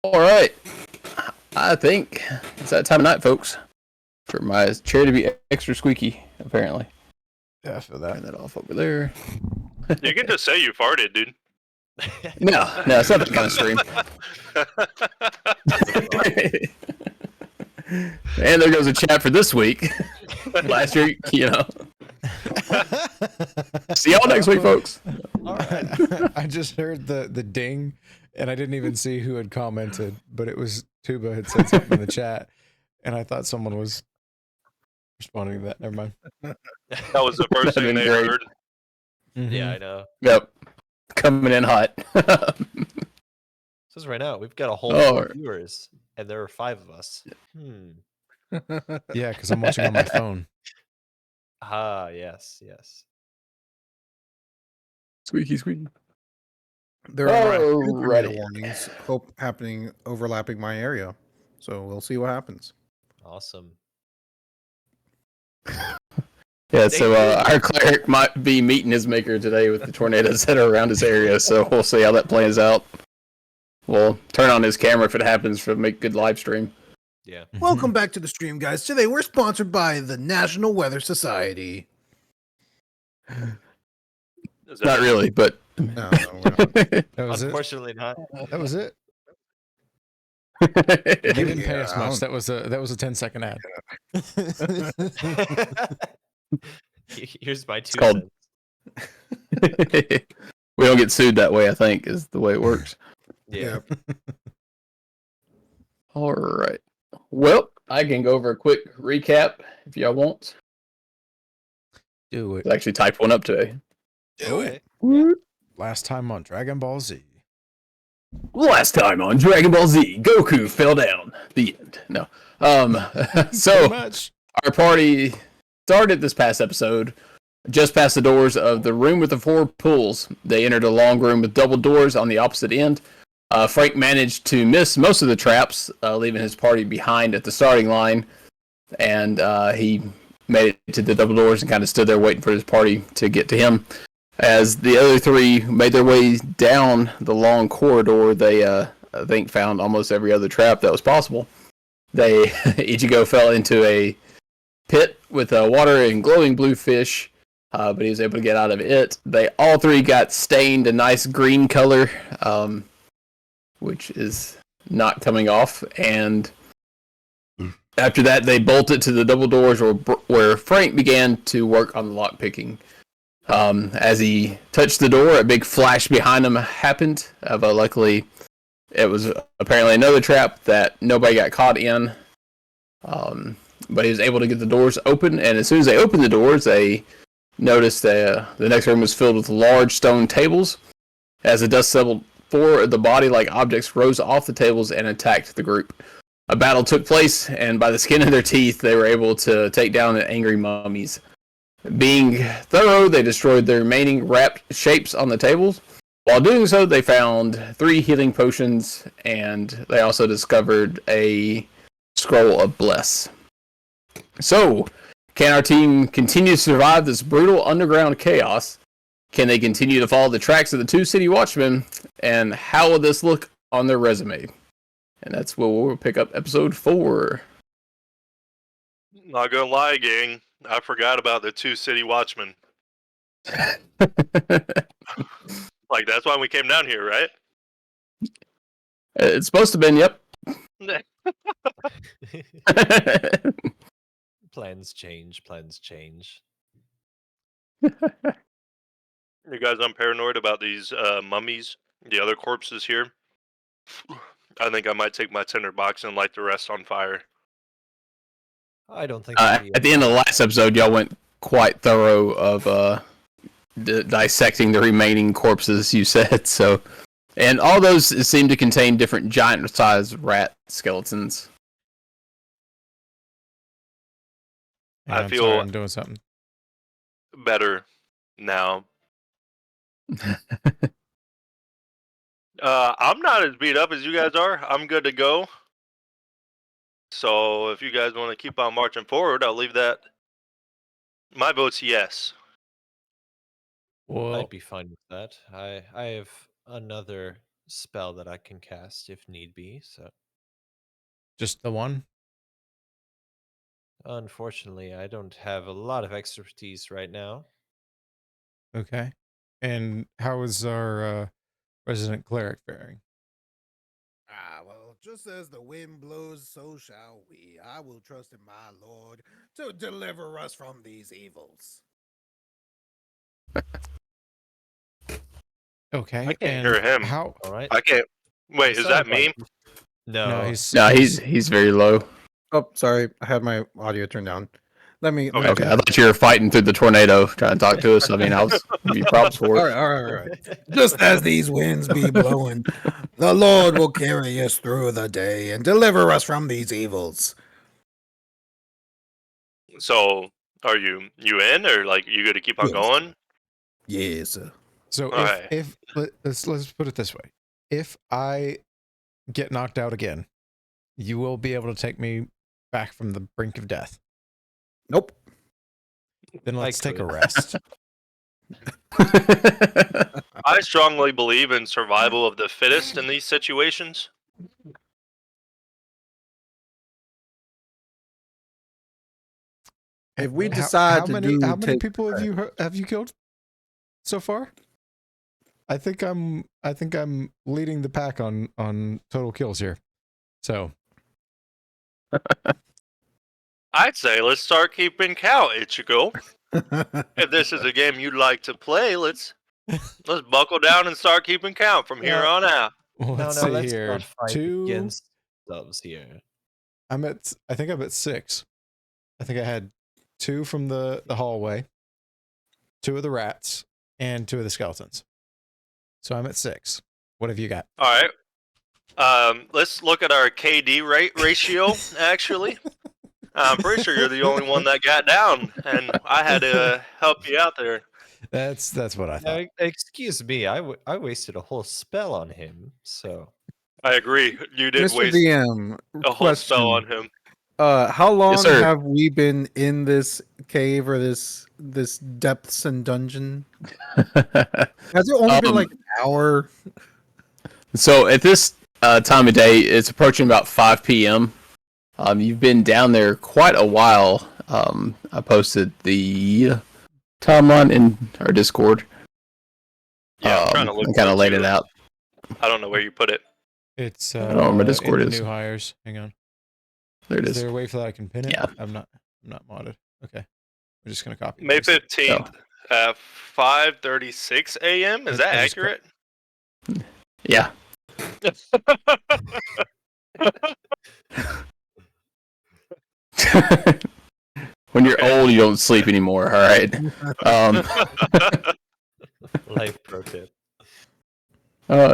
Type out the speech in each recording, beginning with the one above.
All right. I think it's that time of night, folks, for my chair to be extra squeaky, apparently. Yeah, I feel that. Turn that off over there. You can just say you farted, dude. No, it's not that kind of stream. And there goes a chat for this week. Last year, See y'all next week, folks. All right. I just heard the ding, and I didn't even see who had commented, but it was Tuba had said something in the chat, and I thought someone was responding to that. Never mind. That was the first thing they heard. Mm-hmm. Yeah, I know. Yep. Coming in hot. Says right now, we've got a whole 4 viewers, and there are 5 of us. Yeah, because I'm watching on my phone. Ah, yes. Squeaky. There are tornado warnings overlapping my area, so we'll see what happens. Awesome. Yeah, so our cleric might be meeting his maker today with the tornadoes that are around his area, so we'll see how that plays out. We'll turn on his camera if it happens to make good live stream. Yeah. Welcome back to the stream, guys. Today we're sponsored by the National Weather Society. Not really, but... No, we're not. That was Unfortunately not. That was it. They didn't pay us much. That was a 10-second ad. Here's my 2 called- cents. We don't get sued that way, I think, is the way it works. Yeah. All right. Well, I can go over a quick recap if y'all want. Do it. I actually typed one up today. Do it. Last time on Dragon Ball Z. Last time on Dragon Ball Z, Goku fell down. The end. No. So much. our party started this past episode just past the doors of the room with the 4 pools. They entered a long room with double doors on the opposite end. Frank managed to miss most of the traps, leaving his party behind at the starting line, and he made it to the double doors and kind of stood there waiting for his party to get to him. As the other 3 made their way down the long corridor, they, I think, found almost every other trap that was possible. Ichigo fell into a pit with water and glowing blue fish, but he was able to get out of it. They all 3 got stained a nice green color, which is not coming off. And after that, they bolted to the double doors where Frank began to work on the lock picking. As he touched the door, a big flash behind him happened. But luckily, it was apparently another trap that nobody got caught in. But he was able to get the doors open, and as soon as they opened the doors, they noticed that the next room was filled with large stone tables. As the dust settled, 4 of the body-like objects rose off the tables and attacked the group. A battle took place, and by the skin of their teeth, they were able to take down the angry mummies. Being thorough, they destroyed the remaining wrapped shapes on the tables. While doing so, they found 3 healing potions, and they also discovered a scroll of bless. So, can our team continue to survive this brutal underground chaos? Can they continue to follow the tracks of the 2 city watchmen? And how will this look on their resume? And that's where we'll pick up episode 4. Not gonna lie, gang. I forgot about the 2 city watchmen. Like, that's why we came down here, right? It's supposed to have been, yep. Plans change. You guys, I'm paranoid about these mummies, the other corpses here. I think I might take my tinder box and light the rest on fire. I don't think At the end of the last episode, y'all went quite thorough of dissecting the remaining corpses, you said. So, and all those seem to contain different giant-sized rat skeletons. I I'm feel sorry, I'm doing something. better now. I'm not as beat up as you guys are. I'm good to go. So if you guys want to keep on marching forward, I'll leave that. My vote's yes. Well, I'd be fine with that. I have another spell that I can cast if need be. So Just the one? unfortunately, I don't have a lot of expertise right now. Okay. And how is our resident cleric faring? Well, just as the wind blows, so shall we. I will trust in my Lord to deliver us from these evils. Okay. I can't and hear him. How? All right. I can't. Wait, is that Sounds like- me? No, No. he's very low. Oh, sorry. I had my audio turned down. Let me. Okay. Okay, I thought you were fighting through the tornado trying to talk to us. I mean, I was give you props for All it. right, all right. Just as these winds be blowing, the Lord will carry us through the day and deliver us from these evils. So, are you in, or like you going to keep on Yes. going? Yes, sir. So All right. if let's put it this way. If I get knocked out again, you will be able to take me back from the brink of death. Nope. Then I let's take a could. rest. I strongly believe in survival of the fittest in these situations. If we How- decide how to many do how many take- people have you killed so far? I think I'm leading the pack on total kills here. So I'd say let's start keeping count, Ichigo. If this is a game you'd like to play, let's buckle down and start keeping count from here Yeah. on out. let's No, see let's here. not fight Two. against ourselves here. I think I'm at 6. I think I had 2 from the hallway, 2 of the rats, and 2 of the skeletons. So I'm at 6. What have you got? All right. Let's look at our KD ratio. Actually, I'm pretty sure you're the only one that got down, and I had to help you out there. That's what I thought. Now, excuse me, I wasted a whole spell on him. So I agree. You did Mr. waste DM, a whole spell on him. how long sir. have we been in this cave or this depths and dungeon? Has it only been like an hour? So at this time of day, it's approaching about 5 p.m. You've been down there quite a while. I posted the timeline in our Discord. Yeah, I'm trying to look. and kind for of laid too. it out. I don't know where you put it. It's I don't know where my Discord in the is. new hires. Hang on. There it Is is. there a way for that I can pin it? Yeah. I'm not modded. Okay. We're just gonna copy. and May paste it. 15th at 5:36 a.m. Is that I just accurate? Yeah. When you're Okay. old, you don't sleep anymore. All right. life pro tip.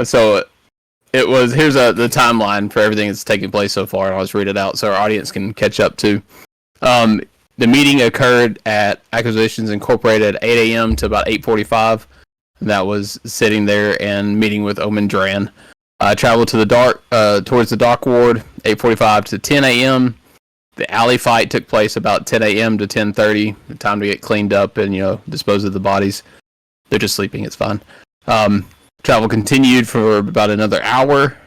So it was. Here's the timeline for everything that's taking place so far, and I'll just read it out so our audience can catch up too. The meeting occurred at Acquisitions Incorporated at 8 a.m. to about 8:45. And that was sitting there and meeting with Omen Dran. Traveled to the towards the dock ward, 8:45 to 10 a.m. The alley fight took place about 10 a.m. to 10:30. Time to get cleaned up and dispose of the bodies. They're just sleeping. It's fine. Travel continued for about another hour.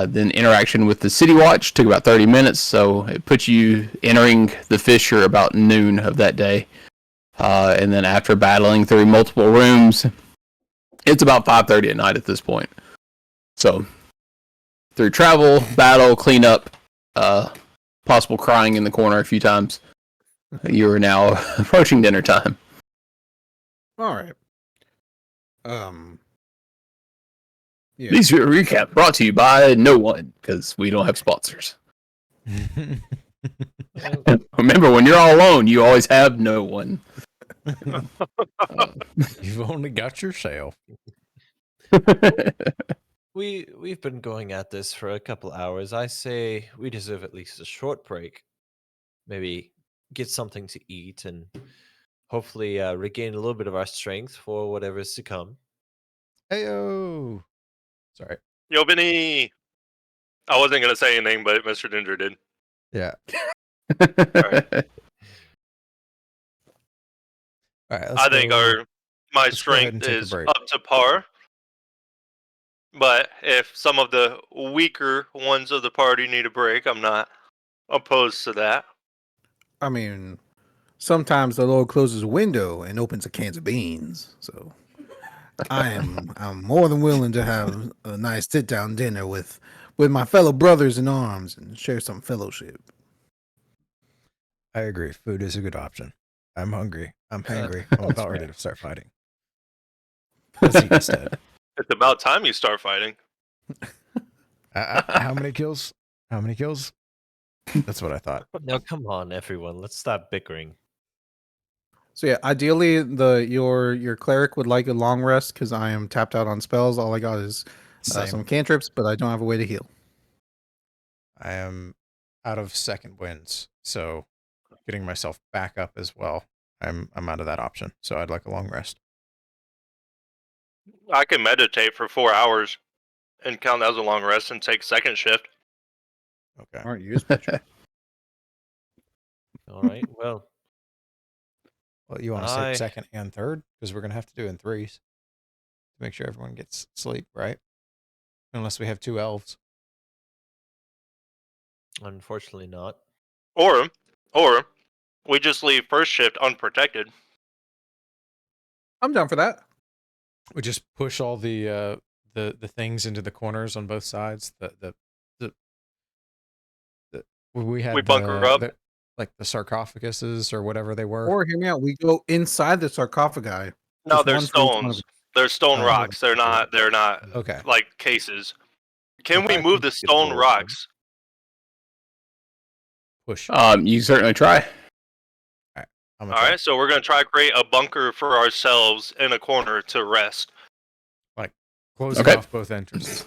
Then interaction with the City Watch took about 30 minutes, so it puts you entering the fissure about noon of that day. And then after battling through multiple rooms, it's about 5:30 at night at this point. So through travel, battle, cleanup, possible crying in the corner a few times, you are now approaching dinner time. All right. Yeah. This recap brought to you by no one, because we don't have sponsors. Remember, when you're all alone, you always have no one. You've only got yourself. We've been going at this for a couple hours. I say we deserve at least a short break. Maybe get something to eat and hopefully regain a little bit of our strength for whatever is to come. Heyo. Sorry. Yo, Benny. I wasn't gonna say anything, but Mr. Ginger did. Yeah. Alright. All right. I think my let's go ahead and strength take a is break. up to par. But if some of the weaker ones of the party need a break, I'm not opposed to that. I mean, sometimes the Lord closes a window and opens a can of beans. So I'm more than willing to have a nice sit down dinner with my fellow brothers in arms and share some fellowship. I agree. Food is a good option. I'm hungry. I'm hangry. I'm about ready to start fighting. Let's eat instead. It's about time you start fighting. How many kills? How many kills? That's what I thought. Now, come on, everyone. Let's stop bickering. So yeah, ideally your cleric would like a long rest because I am tapped out on spells. All I got is Same. some cantrips, but I don't have a way to heal. I am out of second winds, so getting myself back up as well. I'm out of that option, so I'd like a long rest. I can meditate for 4 hours and count that as a long rest and take second shift. Okay. Aren't you? Special? All right. Well, Well, you want to say second and third because we're gonna have to do it in threes to make sure everyone gets sleep, right? Unless we have 2 elves. unfortunately not. Or we just leave first shift unprotected. I'm down for that. We just push all the things into the corners on both sides. We had We bunker up. like the sarcophaguses or whatever they were. Or hear me out. We go inside the sarcophagi. No, Just they're one for each one of stones. They're stone Oh. rocks. They're not Okay. like cases. Can we Okay. move the Get stone bored, rocks? Push. You certainly try. I'm All gonna try. right, so we're gonna try to create a bunker for ourselves in a corner to rest. Closing Okay. off both entrances.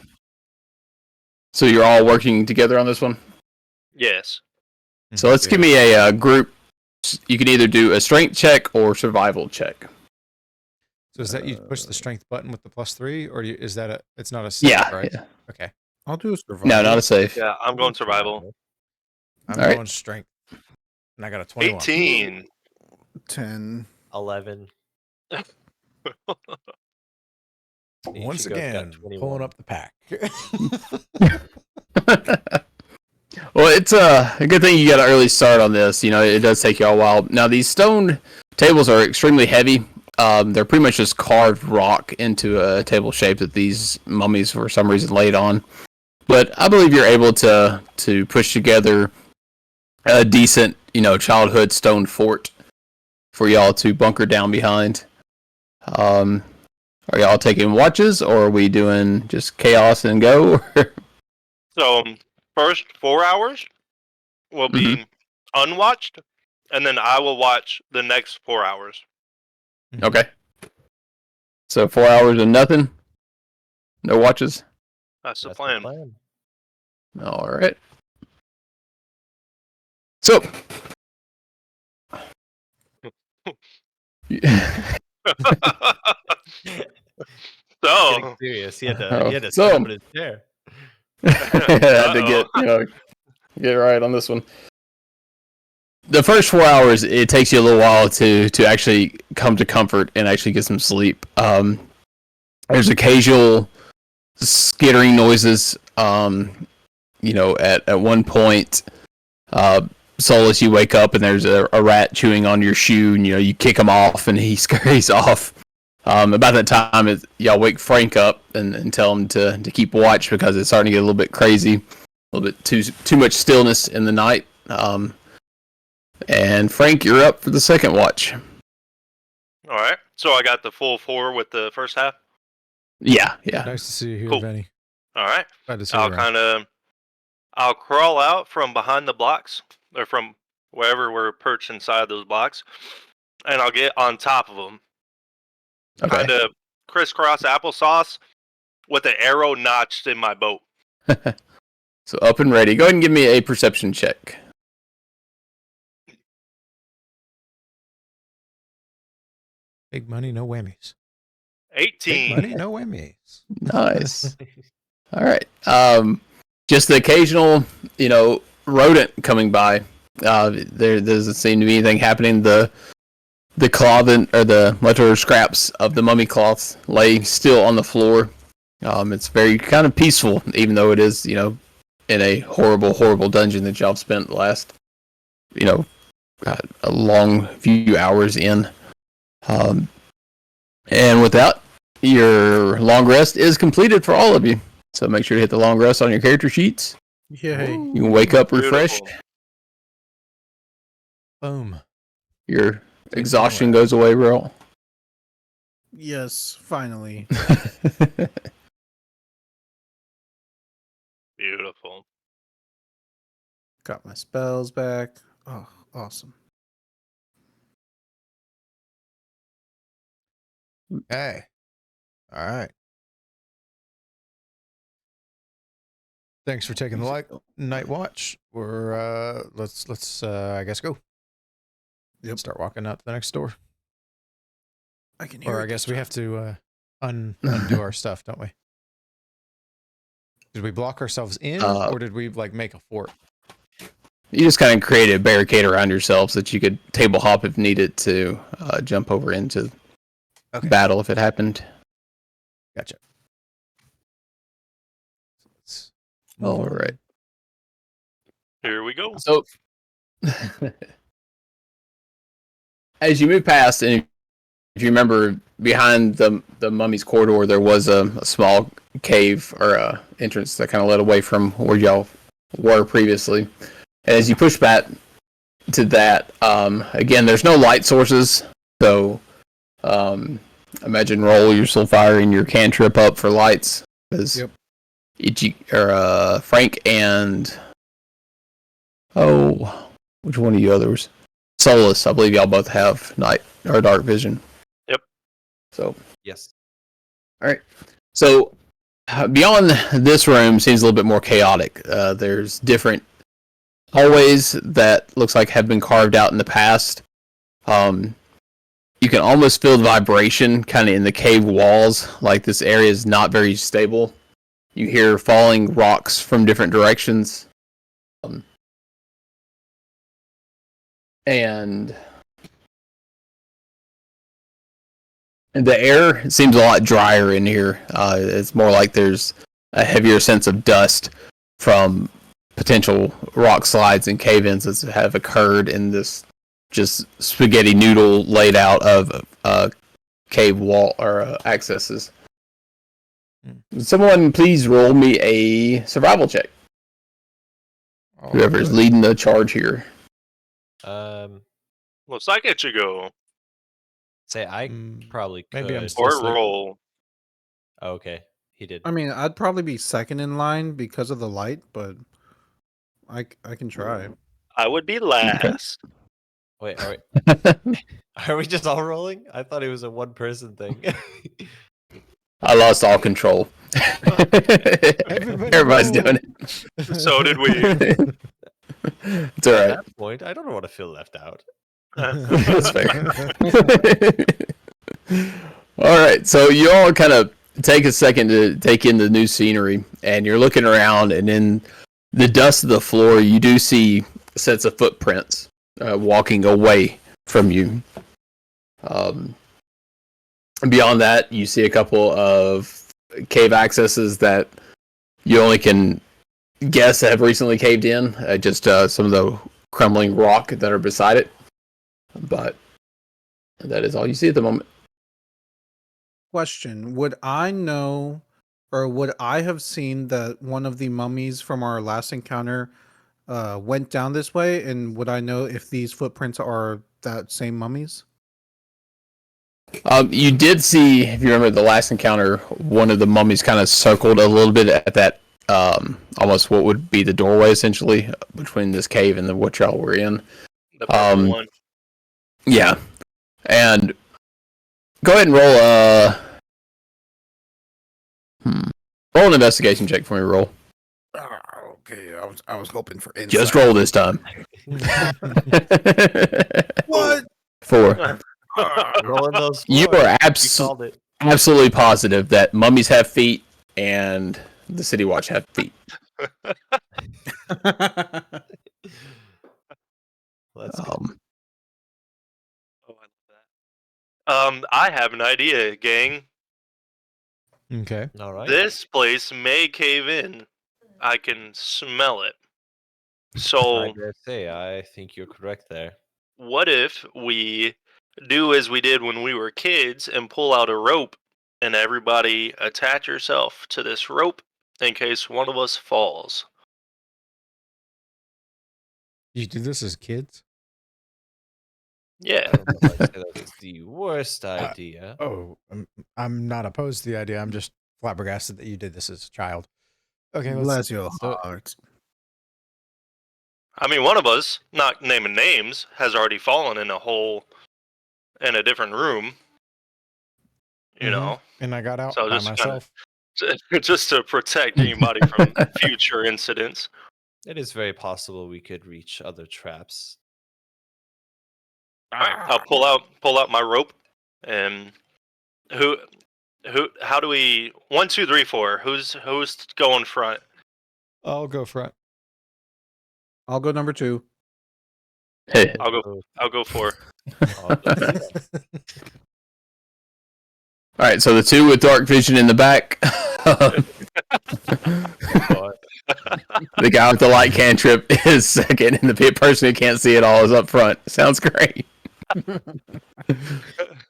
So you're all working together on this one. Yes. So let's give me a group. You can either do a strength check or survival check. So is that you push the strength button with the +3, or is that it's not a save, Yeah. right? Yeah. Okay. I'll do a survival. No, not a safe. Yeah, I'm going survival. I'm All right. going strength, and I got a 21. 18. 10. 11. Once Ichigo got again, 21. pulling up the pack. Well, it's a good thing you got an early start on this. You know, it does take you a while. Now, these stone tables are extremely heavy. They're pretty much just carved rock into a table shape that these mummies, for some reason, laid on. But I believe you're able to push together a decent, childhood stone fort for y'all to bunker down behind. Are y'all taking watches, or are we doing just chaos and go? So first 4 hours will be unwatched, and then I will watch the next 4 hours. Okay. So 4 hours and nothing? No watches? That's the That's plan. the plan. All right. So. So Getting serious. He had Oh, to so- sit up in his chair. I had to get right on this one. The first 4 hours, it takes you a little while to actually come to comfort and actually get some sleep. There's occasional skittering noises. At one point, Solus, you wake up and there's a rat chewing on your shoe, and you kick him off, and he scurries off. About that time, y'all wake Frank up and tell him to keep watch because it's starting to get a little bit crazy, a little bit too much stillness in the night. And Frank, you're up for the second watch. all right. So I got the full 4 with the first half. Yeah. Nice to see you here, Cool. Benny. All right. Glad to see you around. I'll crawl out from behind the blocks or from wherever we're perched inside those blocks, and I'll get on top of them. Okay. Kind of crisscross applesauce with an arrow notched in my boat. So up and ready. Go ahead and give me a perception check. Big money, no whammies. 18. Big money, no whammies. Nice. All right. Just the occasional, rodent coming by. There doesn't seem to be anything happening. The cloth or the leftover scraps of the mummy cloths lay still on the floor. It's very kind of peaceful, even though it is, in a horrible, horrible dungeon that y'all spent the last, a long few hours in. And with that, your long rest is completed for all of you. So make sure to hit the long rest on your character sheets. Yay. You can wake up refreshed. Beautiful. Boom. Your exhaustion goes away, real. Yes, finally. Beautiful. Got my spells back. Oh, awesome. Hey. All right. Thanks for taking the night watch. We're let's I guess go. Yep. Start walking out to the next door. I can hear Or it I guess this we time. have to undo our stuff, don't we? Did we block ourselves in, or did we like make a fort? You just kind of create a barricade around yourself so that you could table hop if needed to jump over into battle if it happened. Gotcha. Let's All move on. right. Here we go. So, as you move past, and if you remember, behind the mummy's corridor, there was a small cave or a entrance that kind of led away from where y'all were previously. And as you push back to that, again, there's no light sources, so imagine roll your soul fire and your cantrip up for lights. Yep. Frank and which one of you others? Solus, I believe y'all both have night or dark vision. Yep. So Yes. all right. So beyond this room seems a little bit more chaotic. There's different hallways that looks like have been carved out in the past. You can almost feel the vibration kind of in the cave walls. Like this area is not very stable. You hear falling rocks from different directions. And the air seems a lot drier in here. It's more like there's a heavier sense of dust from potential rock slides and cave-ins that have occurred in this just spaghetti noodle laid out of cave wall or accesses. Someone please roll me a survival check. Whoever is leading the charge here. Well, second you go. Say I probably could. Maybe I'm Or still roll. Oh, okay, he did. I mean, I'd probably be second in line because of the light, but I can try. I would be last. Wait, are we just all rolling? I thought it was a one-person thing. I lost all control. Everybody's doing it. So did we. It's all At right. that point, I don't want to feel left out. That's fair. All right, so you all kind of take a second to take in the new scenery, and you're looking around, and in the dust of the floor, you do see sets of footprints walking away from you. Beyond that, you see a couple of cave accesses that you only can guess have recently caved in. Just some of the crumbling rock that are beside it. But that is all you see at the moment. Question: would I know, or would I have seen that one of the mummies from our last encounter went down this way? And would I know if these footprints are that same mummies? You did see, if you remember the last encounter, one of the mummies kind of circled a little bit at that, almost what would be the doorway, essentially, between this cave and what y'all were in. The purple one. Yeah. And go ahead and roll roll an investigation check for me, roll. Okay, I was hoping for insight. Just roll this time. What? 4. Rolling those. You floors. are You called it. absolutely positive that mummies have feet and the City Watch have feet. Let's go. Oh, I love that. I have an idea, gang. Okay. All right. This place may cave in. I can smell it. I So, dare say, I think you're correct there. what if we do as we did when we were kids and pull out a rope and everybody attach yourself to this rope in case one of us falls? You do this as kids? Yeah. I don't know if I'd say that's the worst idea. I'm not opposed to the idea. I'm just flabbergasted that you did this as a child. Okay, Bless your so- heart. I mean, one of us, not naming names, has already fallen in a hole in a different room. You Mhm. know, And I got out so by just kind myself. of just to protect anybody from future incidents. It is very possible we could reach other traps. All right, I'll pull out my rope, and who, how do we? 1, 2, 3, 4. Who's going front? I'll go front. I'll go number 2. Hey, I'll go 4. I'll go three then. all right. So the two with dark vision in the back. Boy. The guy with the light cantrip is second, and the person who can't see it all is up front. Sounds great.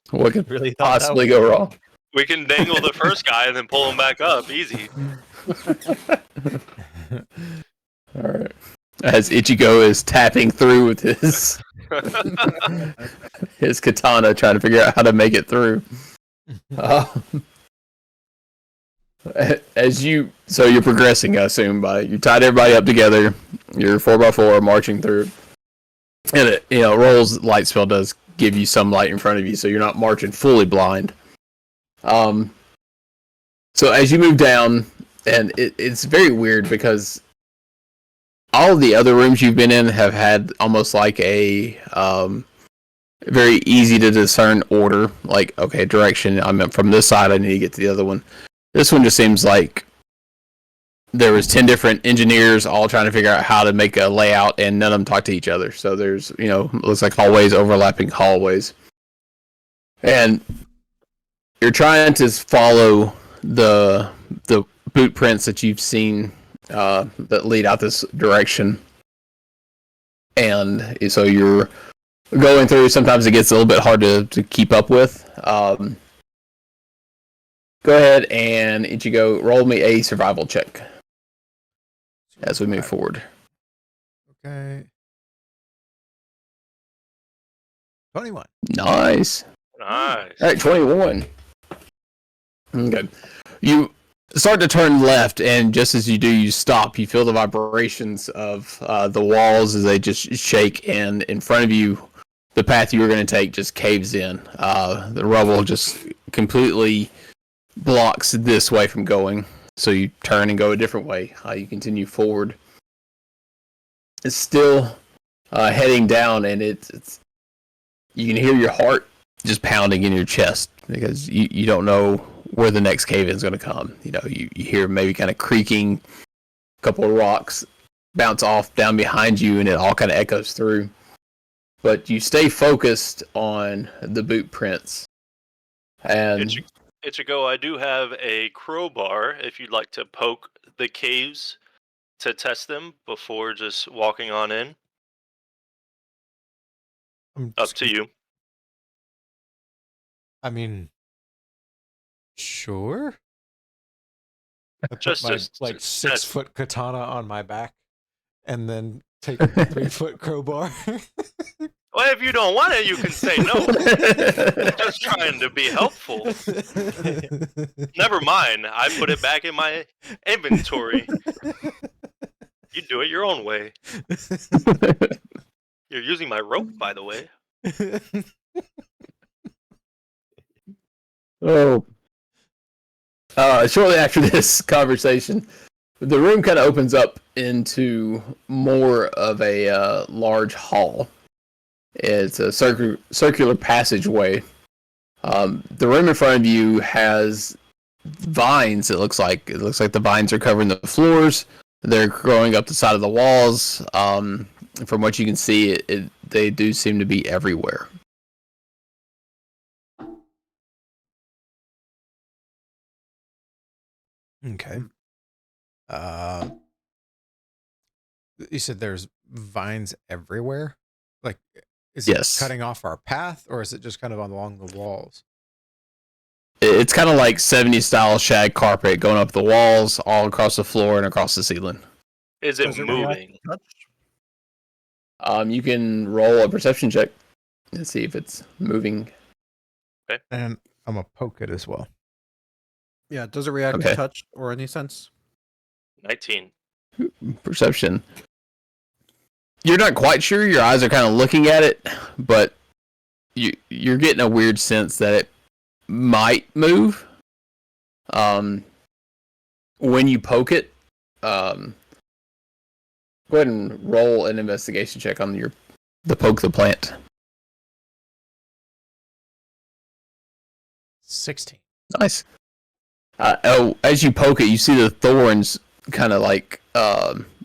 What could Really thought that possibly was- go wrong? We can dangle the first guy and then pull him back up. Easy. All right. As Ichigo is tapping through with his katana, trying to figure out how to make it through. So you're progressing, I assume, by you tied everybody up together. You're 4x4 marching through, and it, Roll's light spell does give you some light in front of you, so you're not marching fully blind. So as you move down, and it's very weird because all of the other rooms you've been in have had almost like a very easy to discern order. Like, okay, direction. I'm from this side. I need to get to the other one. This one just seems like there was 10 different engineers all trying to figure out how to make a layout, and none of them talk to each other. So there's, looks like hallways overlapping hallways, and you're trying to follow the boot prints that you've seen that lead out this direction. And so you're going through. Sometimes it gets a little bit hard to keep up with. Go ahead and Ichigo, roll me a survival check as we move forward. Okay. 21. Nice. Nice. All right, 21. Okay. You start to turn left, and just as you do, you stop. You feel the vibrations of the walls as they just shake, and in front of you, the path you were going to take just caves in. The rubble just completely blocks this way from going, so you turn and go a different way. You continue forward. It's still heading down, and it's you can hear your heart just pounding in your chest because you don't know where the next cave is going to come. You hear maybe kind of creaking, a couple of rocks bounce off down behind you, and it all kind of echoes through. But you stay focused on the boot prints. And Ichigo, I do have a crowbar if you'd like to poke the caves to test them before just walking on in. Up to you. I mean, sure. I put Just- my just- like just 6-foot katana on my back, and then take a 3-foot crowbar. Well, if you don't want it, you can say no. Just trying to be helpful. Never mind. I put it back in my inventory. You do it your own way. You're using my rope, by the way. Shortly after this conversation, the room kind of opens up into more of a large hall. It's a circular passageway. The room in front of you has vines. It looks like the vines are covering the floors. They're growing up the side of the walls. From what you can see, they do seem to be everywhere. Okay. You said there's vines everywhere? Like, is it Yes. cutting off our path, or is it just kind of along the walls? It's kind of like 70s style shag carpet going up the walls, all across the floor and across the ceiling. Is it Does it react moving? to touch? You can roll a perception check and see if it's moving. And I'm going to poke it as well. Yeah, does it react Okay. to touch or any sense? 19. Perception. You're not quite sure. Your eyes are kind of looking at it, but you're getting a weird sense that it might move. When you poke it, go ahead and roll an investigation check on the poke the plant. 16. Nice. As you poke it, you see the thorns kind of like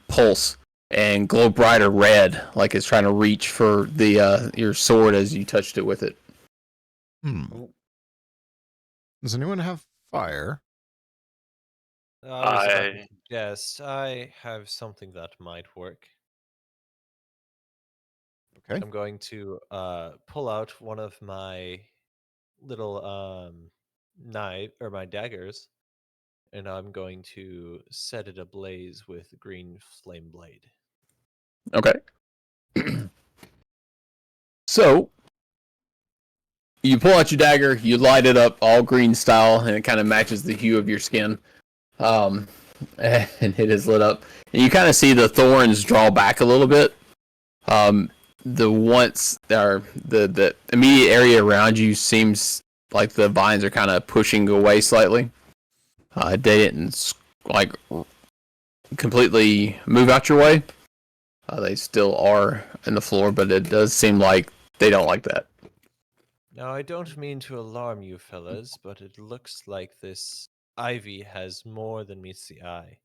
pulse and glow brighter red, like it's trying to reach for the your sword as you touched it with it. Does anyone have fire? I was about to I suggest I have something that might work. Okay. I'm going to pull out one of my little knife or my daggers, and I'm going to set it ablaze with green flame blade. Okay. So you pull out your dagger, you light it up all green style, and it kind of matches the hue of your skin. And it is lit up, and you kind of see the thorns draw back a little bit. The immediate area around you seems like the vines are kind of pushing away slightly. They didn't like completely move out your way. They still are in the floor, but it does seem like they don't like that. Now, I don't mean to alarm you fellas, but it looks like this ivy has more than meets the eye.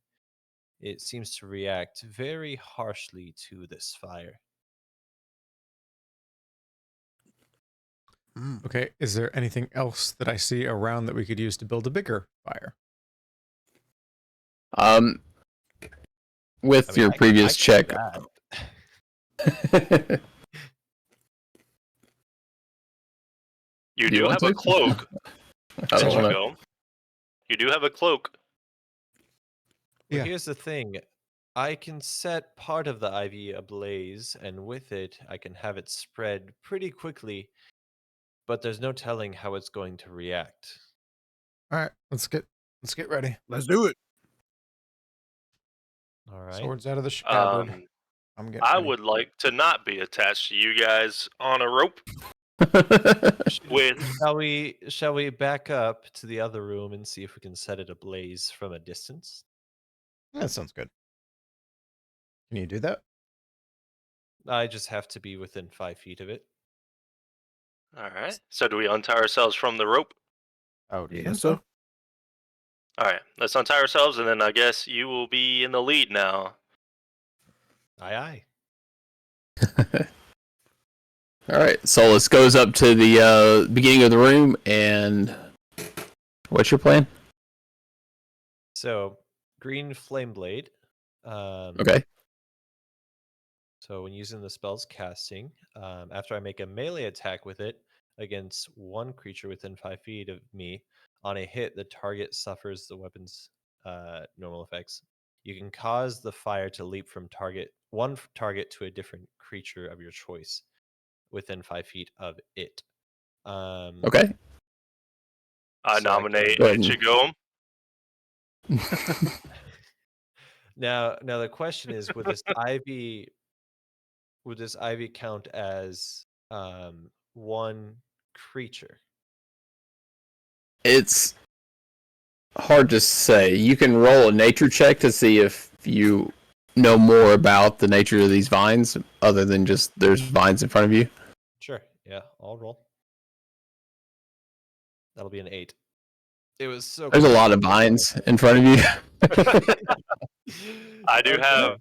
It seems to react very harshly to this fire. Okay. Is there anything else that I see around that we could use to build a bigger fire? With I mean, your previous I can check. do that. You Do you do want have a to? cloak. I There don't you know. go. You do have a cloak. Well, Yeah. here's the thing. I can set part of the ivy ablaze, and with it, I can have it spread pretty quickly, but there's no telling how it's going to react. All right. Let's get ready. Let's do it. All right. Swords out of the scabbard. Um, I'm getting I ready. would like to not be attached to you guys on a rope with. Shall we back up to the other room and see if we can set it ablaze from a distance? That sounds good. Can you do that? I just have to be within 5 feet of it. All right. So do we untie ourselves from the rope? I would Yeah, think so. All right. Let's untie ourselves, and then I guess you will be in the lead now. Aye, aye. All right, Solus goes up to the beginning of the room, and what's your plan? So, green flame blade. Okay. So when using the spell's casting, after I make a melee attack with it against one creature within 5 feet of me, on a hit, the target suffers the weapon's normal effects. You can cause the fire to leap from one target to a different creature of your choice within 5 feet of it. Okay. I So I nominate Go ahead and- Ichigo. Now the question is, would this ivy count as one creature? It's hard to say. You can roll a nature check to see if you know more about the nature of these vines, other than just there's vines in front of you. Sure. Yeah, I'll roll. That'll be an 8. It was so There's a close. lot of vines in front of you. I do Okay. have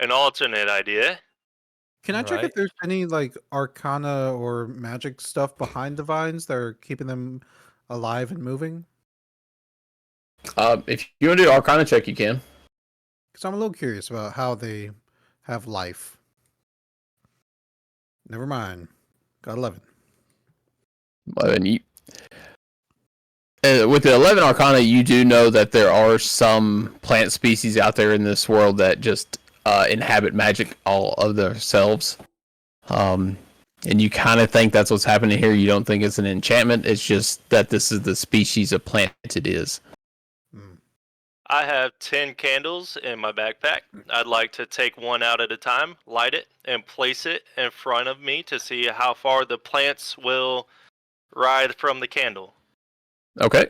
an alternate idea. Can I check Right. if there's any like arcana or magic stuff behind the vines that are keeping them alive and moving? If you want to do an Arcana check, you can. Because I'm a little curious about how they have life. Never mind. Got 11. 11. With the 11 Arcana, you do know that there are some plant species out there in this world that just inhabit magic all of themselves. And you kind of think that's what's happening here. You don't think it's an enchantment. It's just that this is the species of plant it is. I have 10 candles in my backpack. I'd like to take one out at a time, light it, and place it in front of me to see how far the plants will ride from the candle. Okay.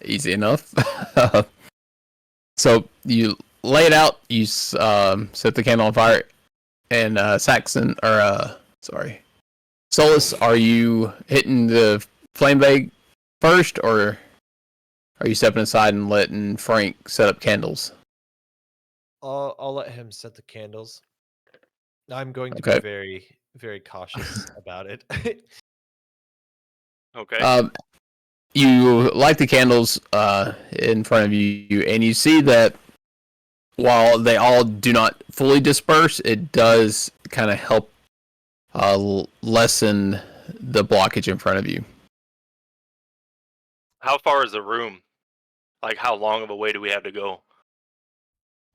Easy enough. So you lay it out, you set the candle on fire, and Solus, are you hitting the flame bag first, or are you stepping aside and letting Frank set up candles? I'll let him set the candles. I'm going to Okay. be very, very cautious about it. Okay. You light the candles in front of you, and you see that while they all do not fully disperse, it does kind of help lessen the blockage in front of you. How far is the room? Like, how long of a way do we have to go?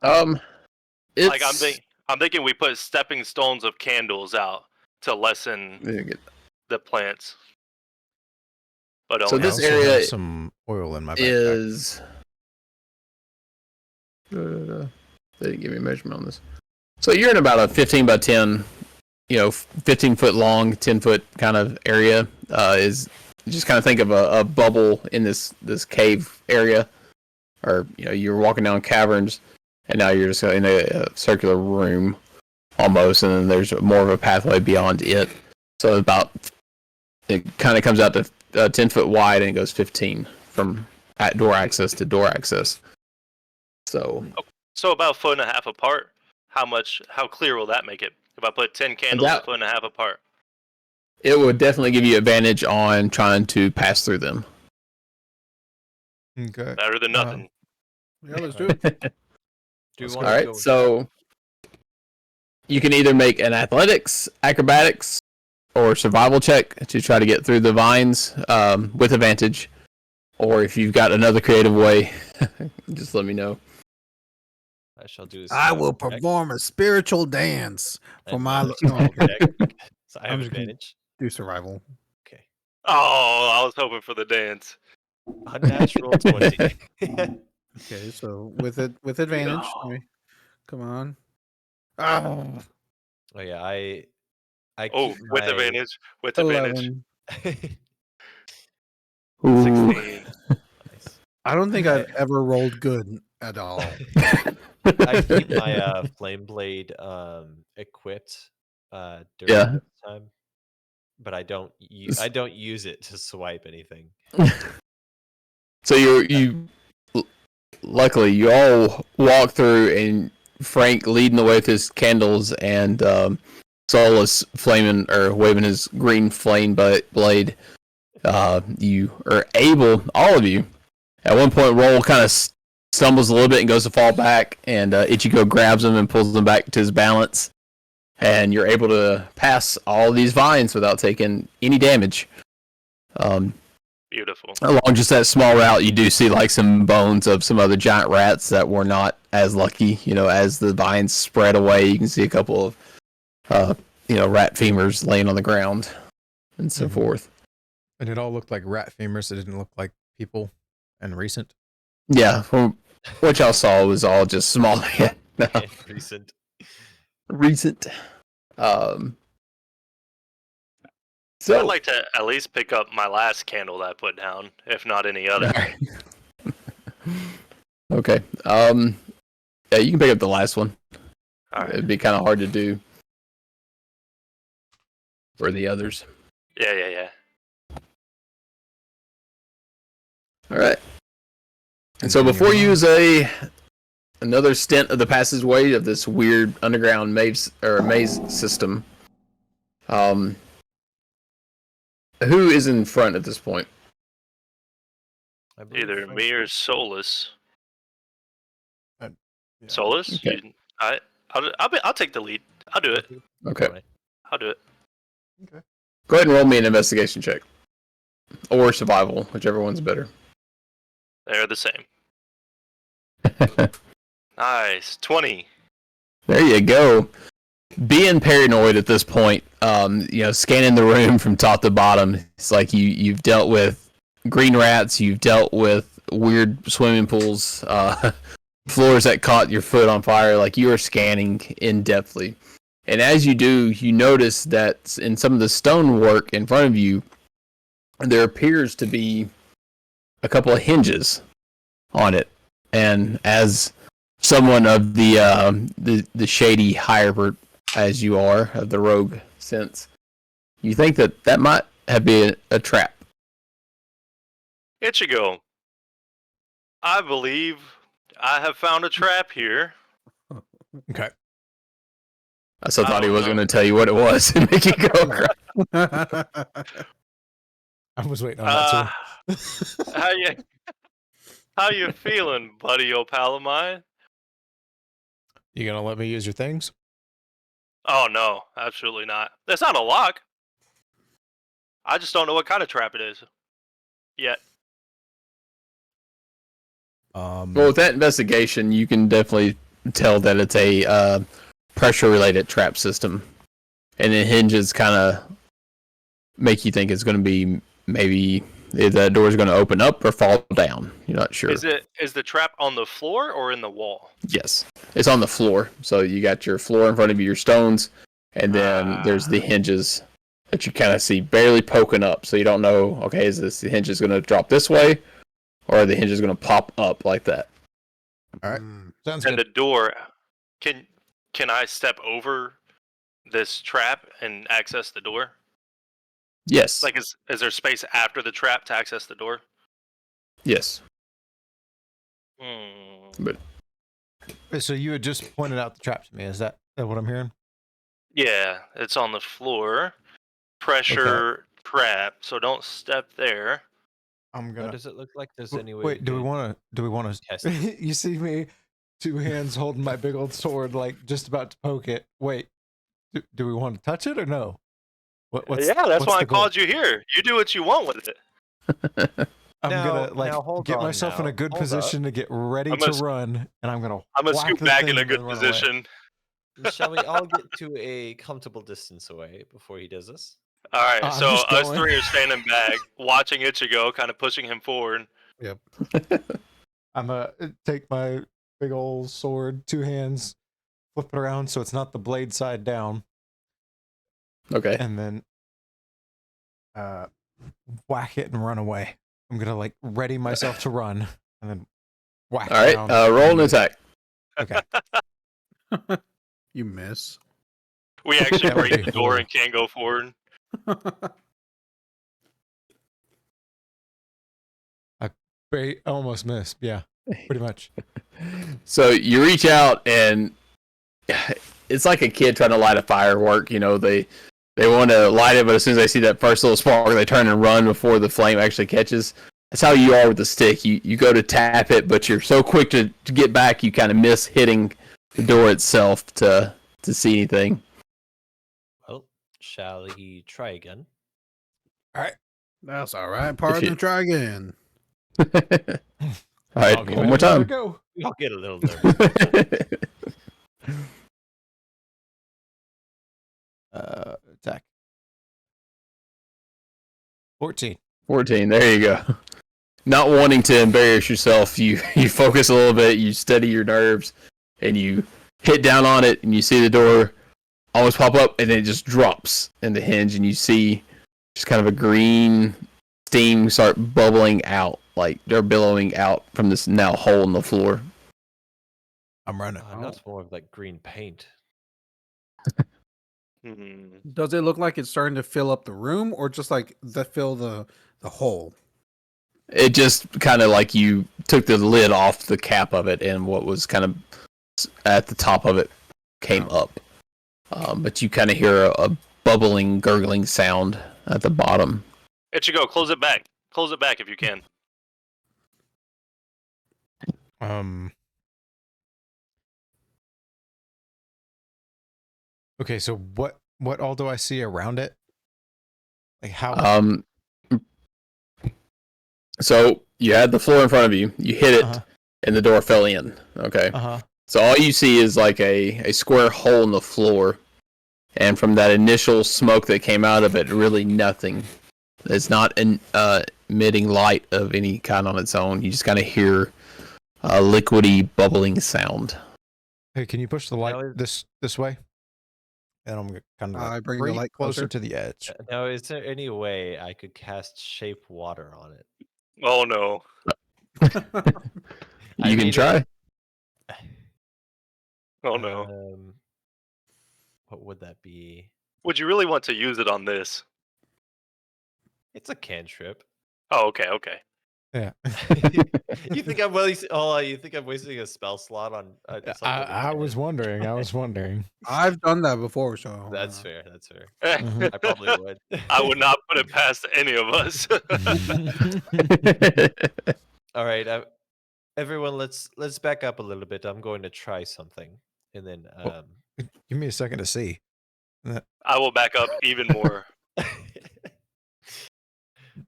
It's Like, I'm thinking we put stepping stones of candles out to lessen the plants. But So only this I also area have some oil in my backpack. is. They didn't give me a measurement on this. So you're in about a 15 by 10, 15 foot long, 10 foot kind of area. Is just kind of think of a bubble in this cave area, or you're walking down caverns, and now you're just in a circular room almost, and then there's more of a pathway beyond it. So it kind of comes out to 10 foot wide, and it goes 15 from door access to door access. So about a foot and a half apart. How clear will that make it? If I put 10 candles a foot and a half apart. It would definitely give you advantage on trying to pass through them. Okay. Better than nothing. Yeah, let's do it. All right, so you can either make an athletics, acrobatics, or survival check to try to get through the vines with advantage. Or if you've got another creative way, just let me know. I shall do. I will perform a spiritual dance for my. So I have advantage. Do survival. Okay. Oh, I was hoping for the dance. Unnatural 20. Okay, so with advantage. No. Come on. Oh, Oh yeah, I with my... advantage. With advantage. 11. 16. Nice. I don't think I've ever rolled good at all. I keep my flame blade equipped during this time, but I don't use it to swipe anything. So you luckily you all walk through, and Frank leading the way with his candles, and Solus flaming or waving his green flame blade. You are able, all of you, at one point, Roll kind of stumbles a little bit and goes to fall back, and Ichigo grabs him and pulls him back to his balance, and you're able to pass all these vines without taking any damage. Beautiful. Along just that small route, you do see like some bones of some other giant rats that were not as lucky. As the vines spread away, you can see a couple of rat femurs laying on the ground and so forth. And it all looked like rat femurs. It didn't look like people and recent. Yeah, from what y'all saw was all just small. Recent. So I'd like to at least pick up my last candle that I put down, if not any other. Okay. Yeah, you can pick up the last one. All right. It'd be kind of hard to do for the others. Yeah. All right. And so before you use another stint of the passageway of this weird underground maze system, who is in front at this point? I believe Either Frank- me or Solus. Yeah. Solus? Okay. I'll take the lead. I'll do it. Okay. Alright. I'll do it. Go ahead and roll me an investigation check. Or survival, whichever one's better. They're the same. Nice. 20. There you go. Being paranoid at this point, scanning the room from top to bottom, it's like you've dealt with green rats, you've dealt with weird swimming pools, floors that caught your foot on fire. Like, you are scanning in depthly, and as you do, you notice that in some of the stonework in front of you, there appears to be a couple of hinges on it, and as someone of the shady hybrid as you are of the rogue sense, you think that might have been a trap. Ichigo, I believe I have found a trap here. Okay. I still I thought he don't was know. going to tell you what it was and make you go cry. I was waiting on that too. How you feeling, buddy Opalamine? You gonna let me use your things? Oh no, absolutely not. That's not a lock. I just don't know what kind of trap it is yet. Well, with that investigation, you can definitely tell that it's a pressure-related trap system, and the hinges kind of make you think it's going to be maybe if that door is going to open up or fall down. You're not sure. Is the trap on the floor or in the wall? Yes, it's on the floor. So you got your floor in front of you, your stones, and then there's the hinges that you kind of see barely poking up. So you don't know, okay, is the hinges going to drop this way, or are the hinges going to pop up like that? All right. Sounds And good. the door, can I step over this trap and access the door? Yes. Like, is there space after the trap to access the door? Yes. Hmm. So you had just pointed out the trap to me. Is that what I'm hearing? Yeah, it's on the floor. Pressure trap, so don't step there. I'm How gonna. does it look like? There's any way? Wait, do we want to? test You see me, 2 hands holding my big old sword, like just about to poke it. Wait, do we want to touch it or no? What's That's what's why I the goal? called you here. You do what you want with it. I'm Now- gonna now, hold get on myself in now. a good Hold up. position to get ready I'm to gonna- run, and I'm gonna. I'm gonna whack scoot the back thing in a and good then run away. position. Shall we all get to a comfortable distance away before he does this? All right, I'm so just us going. three are standing back, watching Ichigo, kind of pushing him forward. I'm gonna take my big old sword, 2 hands, flip it around so it's not the blade side down, Okay. and then whack it and run away. I'm gonna like ready myself to run, and then whack. All right. down Roll an and- attack. Okay. You miss. We actually That would break be the door cool. and can't go forward. Almost missed. Yeah, pretty much. So you reach out, and it's like a kid trying to light a firework. You know, they want to light it, but as soon as they see that first little spark, they turn and run before the flame actually catches. That's how you are with the stick. You go to tap it, but you're so quick to get back, you kind of miss hitting the door itself to see anything. Well, shall he try again? That's all right. Partner, you- try again. All right, I'll give one it more another time. Go. I'll get a little nervous. Attack. 14. 14. There you go. Not wanting to embarrass yourself, you focus a little bit, you steady your nerves, and you hit down on it, and you see the door almost pop up, and then it just drops in the hinge, and you see just kind of a green steam start bubbling out, like they're billowing out from this now hole in the floor. I'm running. No, it's more of like green paint. Hmm. Does it look like it's starting to fill up the room, or just like fill the hole? It just kind of like you took the lid off the cap of it, and what was kind of at the top of it came up. But you kind of hear a bubbling, gurgling sound at the bottom. Ichigo, close it back. Close it back if you can. Okay, so what all do I see around it? Like how? Um, so you had the floor in front of you. You hit it, Uh-huh. and the door fell in. Okay. Uh-huh. So all you see is like a square hole in the floor, and from that initial smoke that came out of it, really nothing. It's not emitting light of any kind on its own. You just kind of hear a liquidy bubbling sound. Hey, can you push the light Now this way? And I'm kind of I bring the light closer. to the edge. Now, is there any way I could cast shape water on it? Oh no. I You can mean, try. Oh no. What would that be? Would you really want to use it on this? It's a cantrip. Oh, okay, okay. Yeah. You think I'm wasting? Oh, you think I'm wasting a spell slot on? Something I was insane? wondering. I was wondering. I've done that before, so That's fair. That's fair. Mhm. I probably would. I would not put it past any of us. All right, everyone, let's back up a little bit. I'm going to try something, and then Give me a second to see. I will back up even more.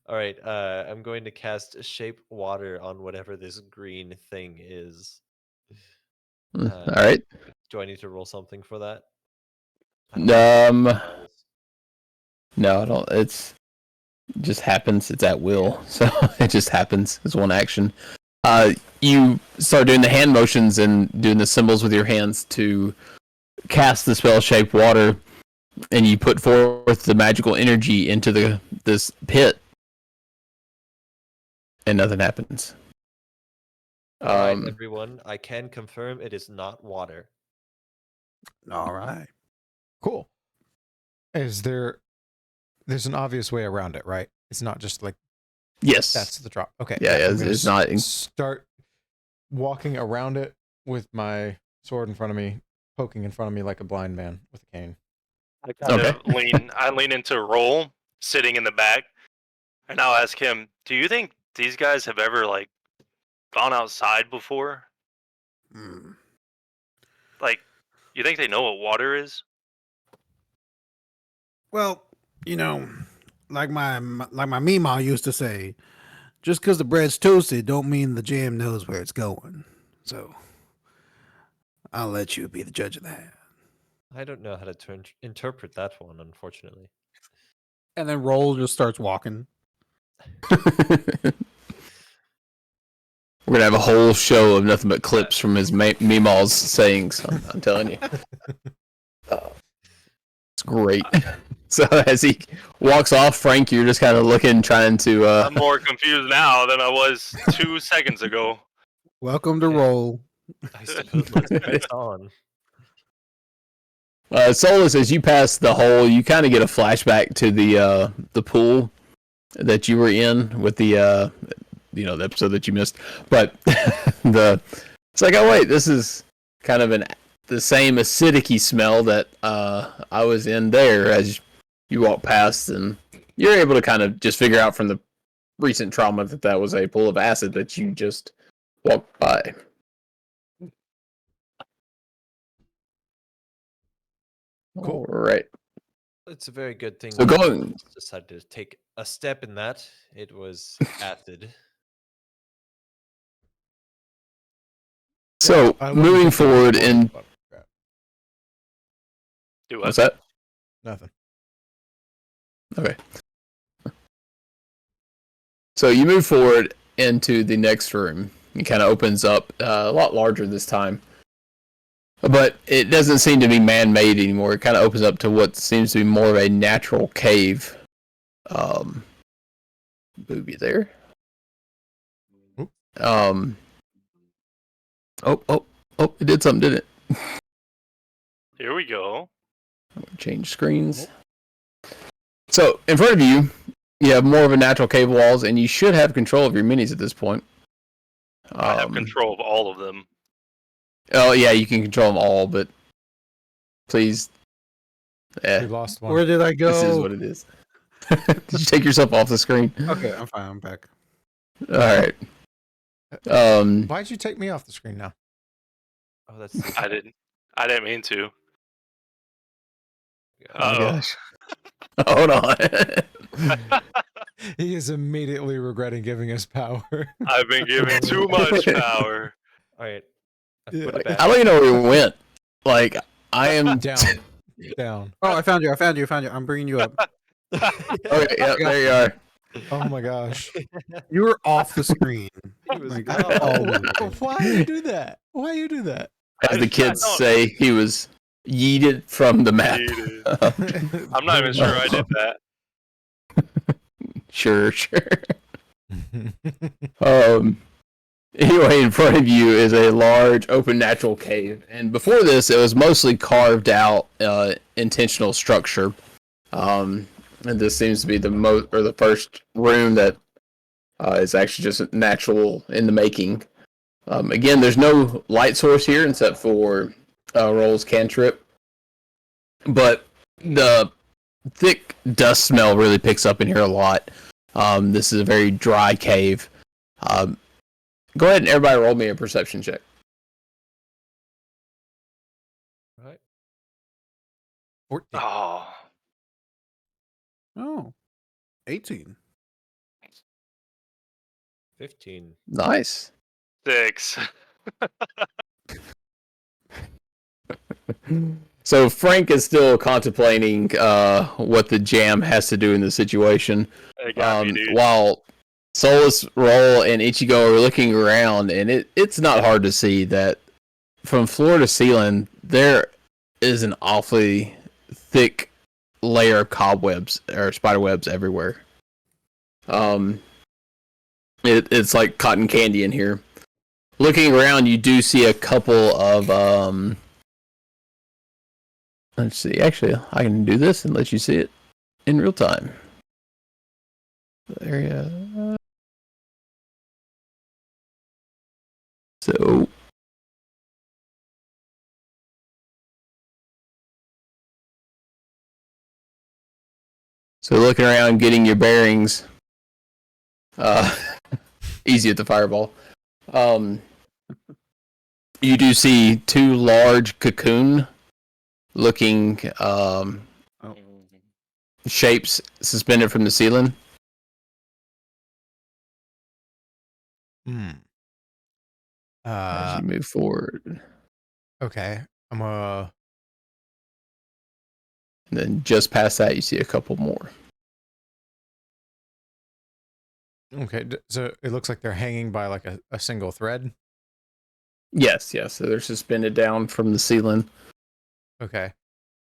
All right, I'm going to cast shape water on whatever this green thing is. All right. Do I need to roll something for that? No, I don't. It just happens. It's at will, so it just happens. It's one action. You start doing the hand motions and doing the symbols with your hands to cast the spell shape water, and you put forth the magical energy into this pit, and nothing happens. All right, everyone, I can confirm it is not water. all right. Cool. There's an obvious way around it, right? It's not just like Yes. that's the drop. Okay. Yeah, I'm gonna it's not. start walking around it with my sword in front of me, poking in front of me like a blind man with a cane. I kind of lean into Roll, sitting in the back, and I'll ask him, "Do you think these guys have ever like gone outside before? Hmm. Like, you think they know what water is?" Well, like my Meemaw used to say, just because the bread's toasted don't mean the jam knows where it's going. So I'll let you be the judge of that. I don't know how to interpret that one, unfortunately. And then Roll just starts walking. We're gonna have a whole show of nothing but clips from his Meemaw's sayings. I'm telling you, it's great. So as he walks off, Frank, you're just kind of looking, trying to. I'm more confused now than I was 2 seconds ago. Welcome to Roll. I suppose let's press on. Solus, as you pass the hole, you kind of get a flashback to the pool that you were in with the the episode that you missed. But it's like, oh wait, this is kind of the same acidic-y smell that I was in there as you walk past, and you're able to kind of just figure out from the recent trauma that was a pool of acid that you just walked by. Cool. All right. It's a very good thing. So going. Decided to take a step in that. It was acid. So I love moving the- forward in Do what's what? that? Nothing. Okay. So you move forward into the next room. It kind of opens up a lot larger this time. But it doesn't seem to be man-made anymore. It kind of opens up to what seems to be more of a natural cave. Booby there. Oop. Oh, it did something, didn't it? Here we go. Change screens. So, in front of you, you have more of a natural cave walls, and you should have control of your minis at this point. I have control of all of them. Oh, yeah, you can control them all, but please. We lost one. Where did I go? This is what it is. Did you take yourself off the screen? Okay, I'm fine. I'm back. All right. Why'd you take me off the screen now? Oh, that's. I didn't mean to. Oh Oh, gosh. Hold on. He is immediately regretting giving us power. I've been given too much power. All right. I Yeah. put it back. I don't even know where we went. Like, I am Down. Down. Oh, I found you. I'm bringing you up. Okay, yeah, there you are. Oh my gosh. You were off the screen. He was Like, gone. always. Why you do that? Why you do that? As the kids don't- say, he was yeeted from the map. Yeeted. I'm not even sure I did that. Sure. Anyway, in front of you is a large open natural cave, and before this, it was mostly carved out intentional structure. And this seems to be the first room that is actually just natural in the making. Again, there's no light source here except for Roll's cantrip, but the thick dust smell really picks up in here a lot. This is a very dry cave. Go ahead and everybody roll me a perception check. Right. 14. Oh, Oh, 18. 15. Nice. 6. So Frank is still contemplating what the jam has to do in the situation. It got me, dude. While Solus, Roll, and Ichigo are looking around, and it's not hard to see that from floor to ceiling, there is an awfully thick layer of cobwebs or spider webs everywhere. It's like cotton candy in here. Looking around, you do see a couple of let's see. Actually, I can do this and let you see it in real time. The area. So. So looking around, getting your bearings. Easy at the fireball. You do see two large cocoon-looking shapes suspended from the ceiling. Hmm. As you move forward, Okay. I'm and then just past that, you see a couple more. okay. So it looks like they're hanging by like a single thread. Yes. So they're suspended down from the ceiling. Okay.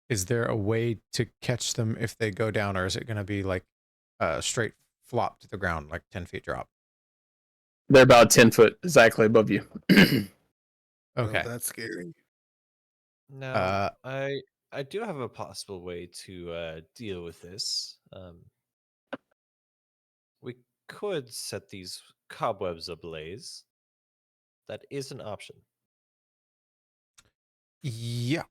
Is there a way to catch them if they go down, or is it going to be like a straight flop to the ground, like 10 feet drop? They're about 10 foot exactly above you. Okay. Oh, that's scary. Now, I do have a possible way to deal with this. We could set these cobwebs ablaze. That is an option. Yeah,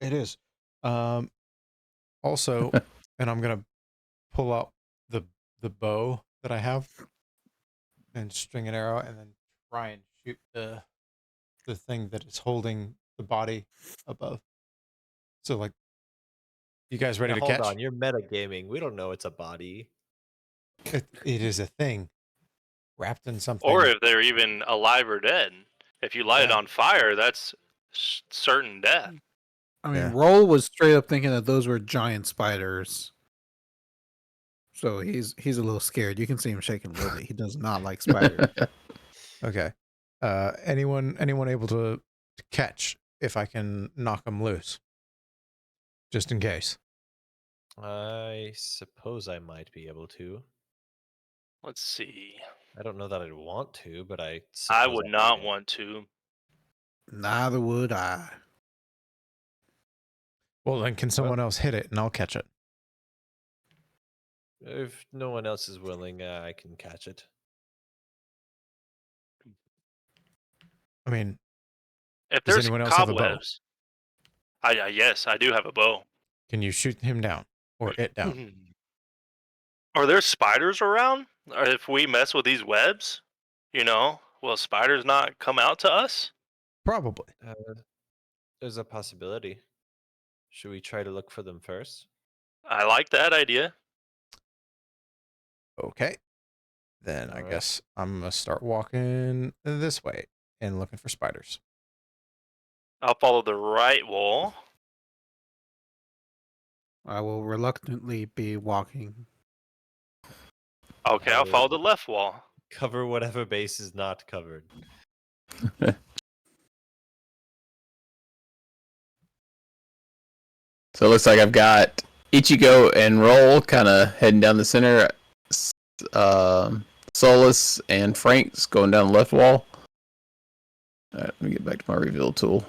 it is. Also, and I'm gonna pull out the bow that I have and string an arrow and then try and shoot the thing that is holding the body above. So like, you guys ready Now, to hold catch? on, you're metagaming. We don't know it's a body. It is a thing wrapped in something. Or if they're even alive or dead. If you light it Yeah. on fire, that's certain death. I mean, Yeah. Roll was straight up thinking that those were giant spiders. So he's a little scared. You can see him shaking a little bit. He does not like spiders. Okay. Anyone able to catch if I can knock them loose? Just in case. I suppose I might be able to. Let's see. I don't know that I'd want to, but I I suppose would I not can. want to. Neither would I. Well, then can someone else hit it and I'll catch it? If no one else is willing, I can catch it. I mean, If Does there's anyone else have a bow? cobwebs, yes, I do have a bow. can you shoot him down or it down? Are there spiders around? Or if we mess with these webs, Will spiders not come out to us? Probably. There's a possibility. Should we try to look for them first? I like that idea. Okay. Then I Alright. guess I'm gonna start walking this way and looking for spiders. I'll follow the right wall. I will reluctantly be walking. Okay, I'll Oh. follow the left wall. Cover whatever base is not covered. So it looks like I've got Ichigo and Roll kind of heading down the center. Solus and Frank's going down the left wall. All right, let me get back to my reveal tool.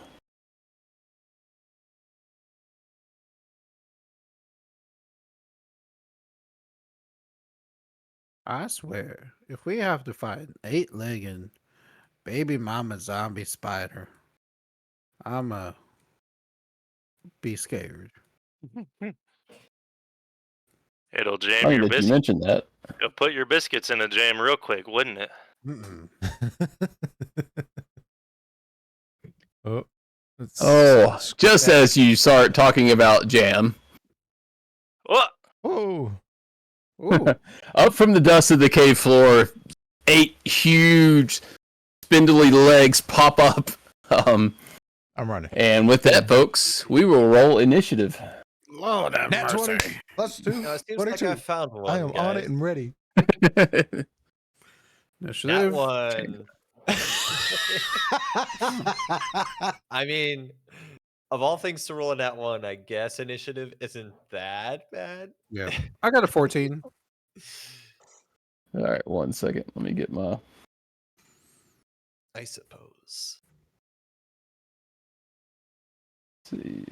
I swear, if we have to fight an 8-legged baby mama zombie spider, I'ma be scared. It'll jam Funny your that you biscuits. mentioned that. It'll put your biscuits in a jam real quick, wouldn't it? Mm-mm. Oh. let's Oh, scratch just that. as you start talking about jam, What? Oh. Ooh, up from the dust of the cave floor, 8 huge spindly legs pop up. I'm running. And with that, folks, we will roll initiative. Lord have Nat 20 mercy. plus 2. No, it seems like 22. I found one. I am on it guys. and ready. That Initiative. one. I mean, of all things to roll in that one, I guess initiative isn't that bad. Yeah, I got a 14. All right, 1 second. Let me get my. I suppose. Let's see.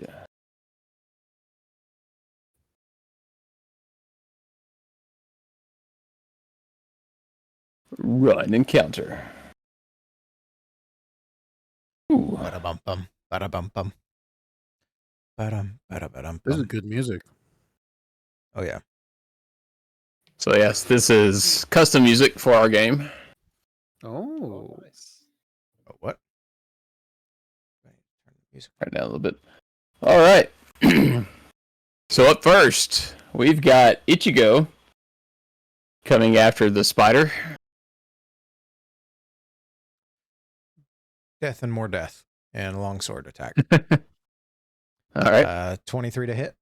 Run encounter. Ooh. Ba-da-bum-bum. Ba-da-bum-bum. Ba-dum, ba-da-ba-dum, This is bum. good music. Oh, yeah. So yes, this is custom music for our game. Oh, Nice. Oh, what? Wait, turn the music. Right now a little bit. All right. So up first, we've got Ichigo coming after the spider. Death and more death. And a longsword attack. All right. 23 to hit.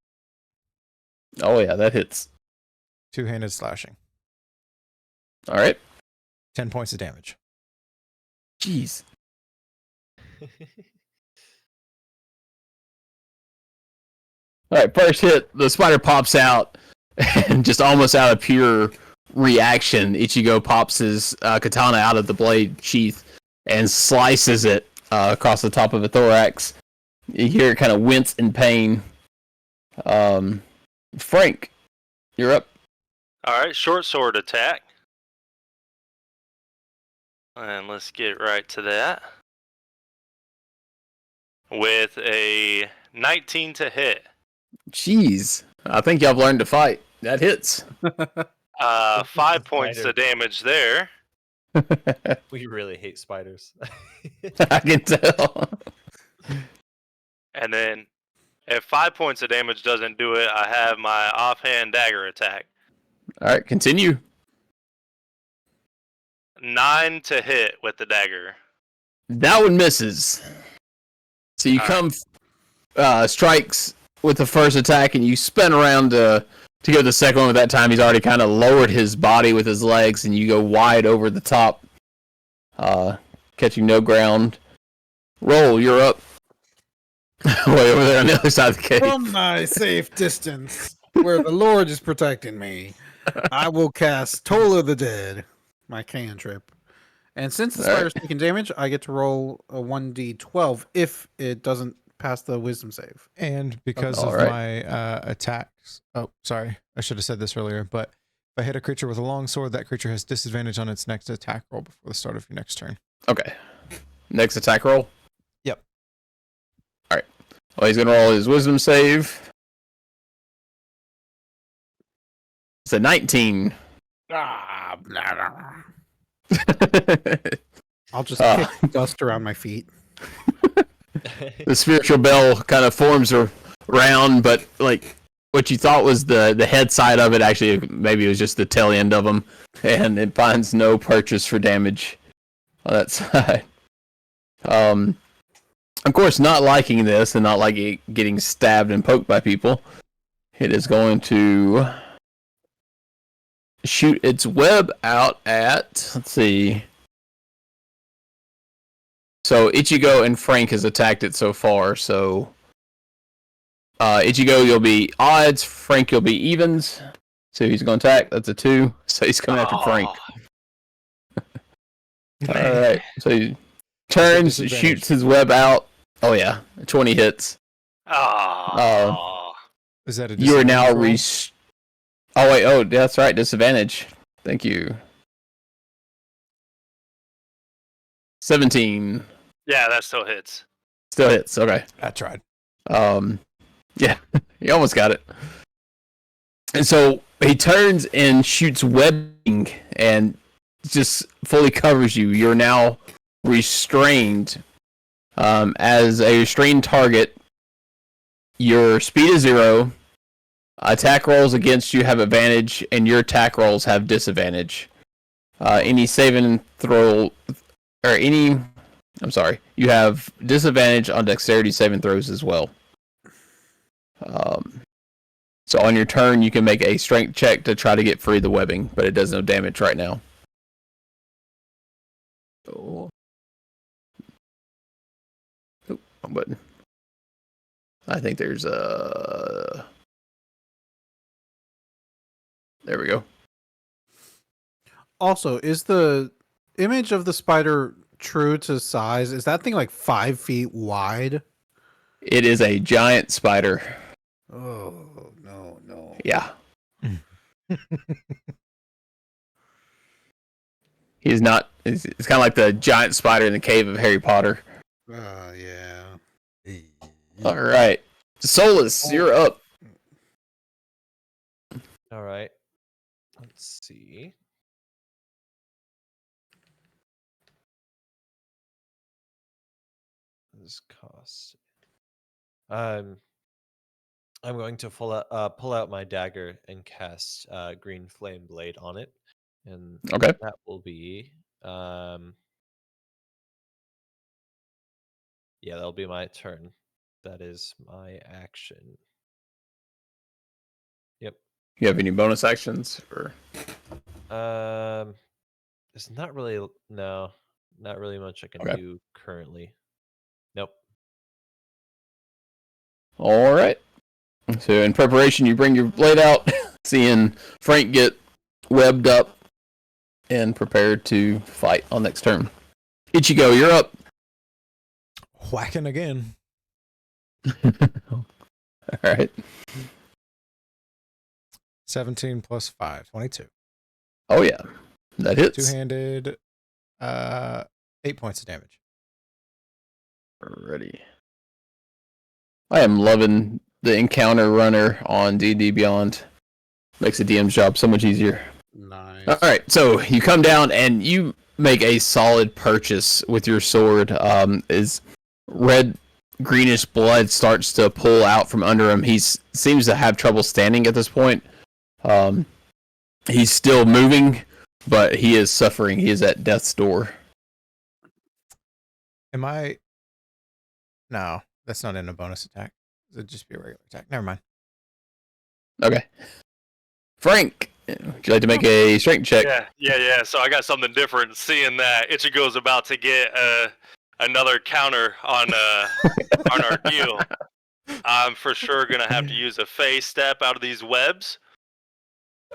Oh yeah, that hits. Two-handed slashing. All right. 10 points of damage. Jeez. All right, first hit, the spider pops out, and just almost out of pure reaction, Ichigo pops his katana out of the blade sheath and slices it across the top of a thorax. You hear it kind of wince in pain. Frank, you're up. All right, short sword attack. And let's get right to that. With a 19 to hit. Jeez, I think y'all have learned to fight. That hits. 5 points Spider. of damage there. We really hate spiders. I can tell. And then if 5 points of damage doesn't do it, I have my offhand dagger attack. All right, continue. 9 to hit with the dagger. That one misses. So you All come, strikes with the first attack, and you spin around to go the second one. But that time, he's already kind of lowered his body with his legs, and you go wide over the top, catching no ground. Roll, you're up. Way over there on the other side of the cave. from my safe distance, where the Lord is protecting me, I will cast Toll of the Dead, my cantrip. And since the All right. spider's taking damage, I get to roll a 1d12 if it doesn't pass the wisdom save. And because All of right. my attacks, oh, sorry, I should have said this earlier, but if I hit a creature with a long sword, that creature has disadvantage on its next attack roll before the start of your next turn. Okay. Next attack roll. Yep. All right. Well, he's gonna roll his wisdom save. It's a 19. Ah, blah, blah. I'll just Uh. kick dust around my feet. The spiritual bell kind of forms around, but like what you thought was the head side of it, actually maybe it was just the tail end of them, and it finds no purchase for damage on that side. Of course, not liking this and not liking getting stabbed and poked by people, it is going to shoot its web out at, let's see. So Ichigo and Frank has attacked it so far, so Ichigo, you'll be odds, Frank, you'll be evens. So he's going to attack, that's a 2, so he's coming after Frank. Alright, so he turns, shoots his web out. Oh yeah, 20 hits. Is that a You are now roll? oh that's right, disadvantage. Thank you. 17. Yeah, that still hits. Still hits, okay. I tried. Yeah, you almost got it. And so he turns and shoots webbing and just fully covers you. You're now restrained. As a restrained target, your speed is 0. Attack rolls against you have advantage, and your attack rolls have disadvantage. Any saving throw, or any, I'm sorry, you have disadvantage on dexterity saving throws as well. So on your turn, you can make a strength check to try to get free of the webbing, but it does no damage right now. Oh, wrong button. I think there's a... There we go. Also, is the image of the spider true to size? Is that thing like 5 feet wide? It is a giant spider. Oh, no. Yeah. He's not... It's kind of like the giant spider in the cave of Harry Potter. Yeah. All right. Solus, you're up. All right. Let's see. This costs. I'm going to pull out my dagger and cast green flame blade on it, and Okay. that will be yeah, that'll be my turn. That is my action. Yep. You have any bonus actions? Or... It's not really not really much I can Okay. do currently. Nope. All right. So in preparation, you bring your blade out, seeing Frank get webbed up and prepared to fight on next turn. Ichigo, you're up. Whacking again. All right. 17 plus 5, 22. Oh yeah, that hits. Two-handed, 8 points of damage. Ready. I am loving the encounter runner on D&D Beyond. Makes the DM's job so much easier. Nice. All right, so you come down and you make a solid purchase with your sword. Is red greenish blood starts to pull out from under him. He seems to have trouble standing at this point. He's still moving, but he is suffering. He is at death's door. Am I? No, that's not in a bonus attack. It'd just be a regular attack. Never mind. Okay. Frank, would you like to make a strength check? Yeah. So I got something different. Seeing that Ichigo's about to get another counter on our deal, I'm for sure gonna have to use a phase step out of these webs.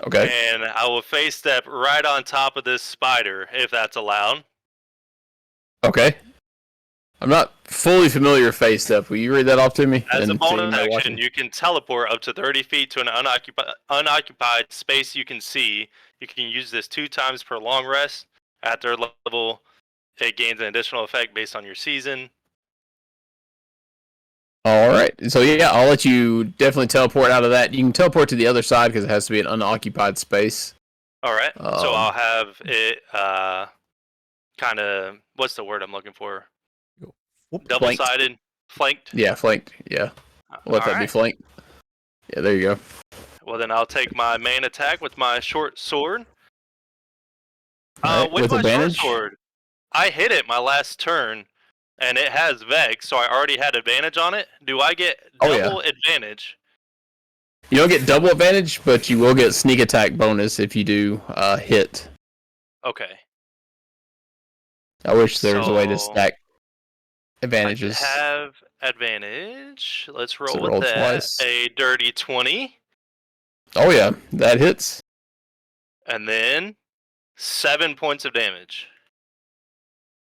Okay. And I will phase step right on top of this spider, if that's allowed. Okay. I'm not fully familiar with phase step. Will you read that off to me? As a And bonus seeing action, watching? you can teleport up to 30 feet to an unoccupied space you can see. You can use this 2 times per long rest. At third level, it gains an additional effect based on your season. All right. So yeah, I'll let you definitely teleport out of that. You can teleport to the other side because it has to be an unoccupied space. All right. So I'll have it kind of, what's the word I'm looking for? Whoop. Double-sided, flanked. Yeah, flanked. Yeah. Let that be Alright. flanked. Yeah, there you go. Well, then I'll take my main attack with my short sword. Alright, With with my advantage? short sword, I hit it my last turn, and it has Vex, so I already had advantage on it. Do I get Oh, yeah. double advantage? You don't get double advantage, but you will get sneak attack bonus if you do hit. Okay. I wish there was a way to So, stack I advantages. have advantage. Let's roll So with roll that. twice. A dirty 20, Oh yeah, that hits. and then 7 points of damage.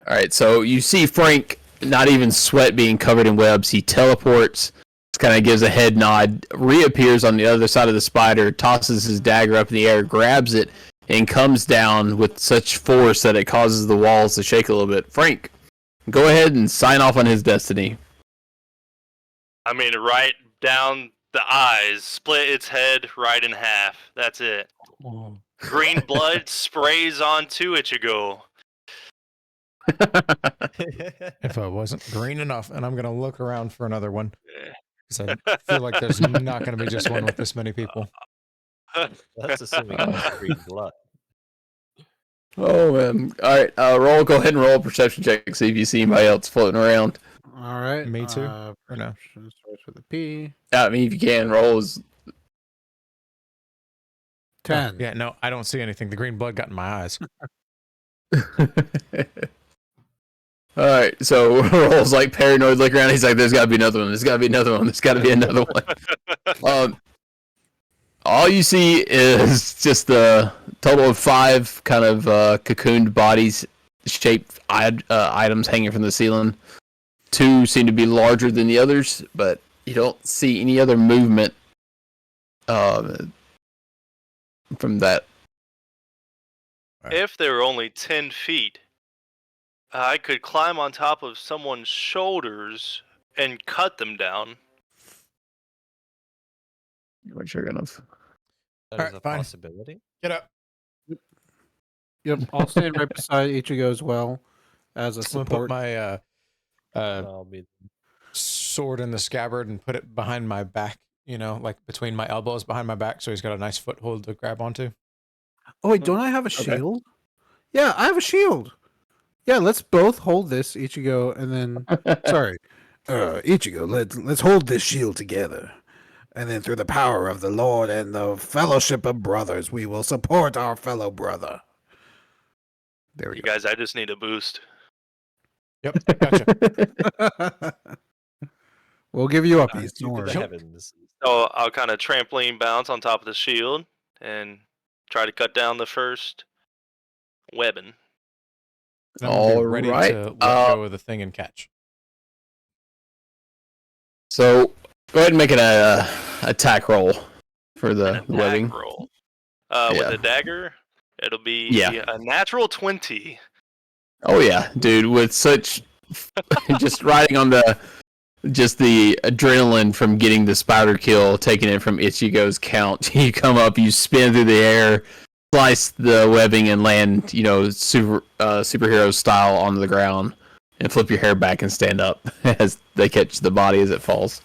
All right, so you see Frank not even sweat being covered in webs. He teleports, kind of gives a head nod, reappears on the other side of the spider, tosses his dagger up in the air, grabs it, and comes down with such force that it causes the walls to shake a little bit. Frank, go ahead and sign off on his destiny. I mean, right down the eyes, split its head right in half. That's it. Green blood sprays onto Ichigo. If I wasn't green enough, and I'm gonna look around for another one Eh. because I feel like there's not gonna be just one with this many people. That's assuming it's green blood. Oh man! All right, roll. Go ahead and roll a perception check. See if you see anybody else floating around. All right. Me too, or no? Perception starts with a P. I mean, if you can, roll is 10. Yeah, no, I don't see anything. The green blood got in my eyes. All right, so rolls like paranoid, look around. He's like, "There's got to be another one. There's got to be another one. There's got to be another one." All you see is just the total of 5 kind of cocooned bodies, shaped items hanging from the ceiling. 2 seem to be larger than the others, but you don't see any other movement from that. If they were only 10 feet, I could climb on top of someone's shoulders and cut them down. Not sure enough. That Alright, is a fine. possibility. Get up. Yep. I'll stand right beside Ichigo as well as a I'm gonna put support. my I'll be sword in the scabbard and put it behind my back. You know, like between my elbows, behind my back, so he's got a nice foothold to grab onto. Oh, wait, don't I have a shield? Yeah, I have a shield. Yeah, let's both hold this, Ichigo, and then... Sorry. Ichigo, let's hold this shield together. And then through the power of the Lord and the fellowship of brothers, we will support our fellow brother. There we You go. guys, I just need a boost. Yep, gotcha. We'll give you uppies. to Don't the worry. heavens. So I'll kind of trampoline bounce on top of the shield and try to cut down the first webbing. And I'm gonna be ready Alright, to let go of the thing and catch. So go ahead and make an attack roll for the An attack webbing. roll. Yeah. With a dagger, it'll be Yeah. a natural 20. Oh yeah, dude, with such just riding on the adrenaline from getting the spider kill, taking it from Ichigo's count. You come up, you spin through the air, slice the webbing, and land, superhero style onto the ground, and flip your hair back and stand up as they catch the body as it falls.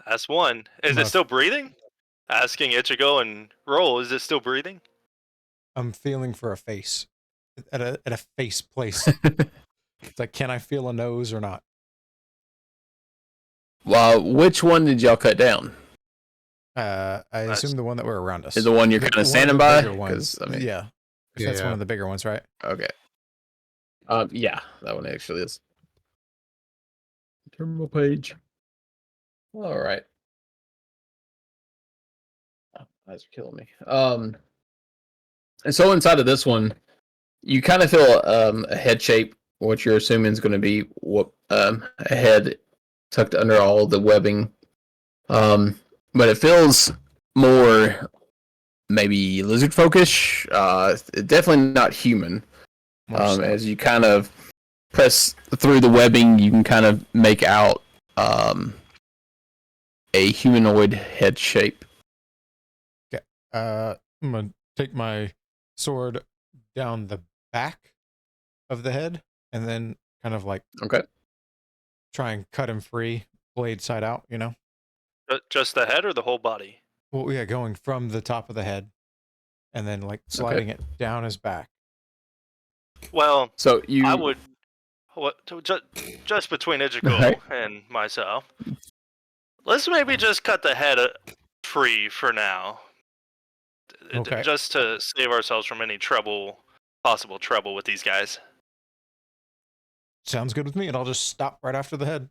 That's one. Is it still breathing? Asking Ichigo and Roll, is it still breathing? I'm feeling for a face at a face place. It's like, can I feel a nose or not? Well, which one did y'all cut down? I assume the one that were around us. Is the one you're kind of standing by? Because I mean, Yeah. That's one Yeah. of the bigger ones, right? okay. Yeah, that one actually is. Terminal page. All right. Oh, eyes are killing me. And so inside of this one, you kind of feel a head shape, what you're assuming is going to be a head tucked under all the webbing. But it feels more maybe lizard folkish. Definitely not human. As you kind of press through the webbing, you can kind of make out a humanoid head shape. I'm gonna take my sword down the back of the head and then kind of like Okay. try and cut him free, blade side out, you know? Just the head or the whole body? Well, yeah, going from the top of the head and then like sliding it down his back. Well, So you. I would. Just between Ichigo Right. and myself, let's maybe just cut the head free for now. Okay. Just to save ourselves from any possible trouble with these guys. Sounds good with me, and I'll just stop right after the head.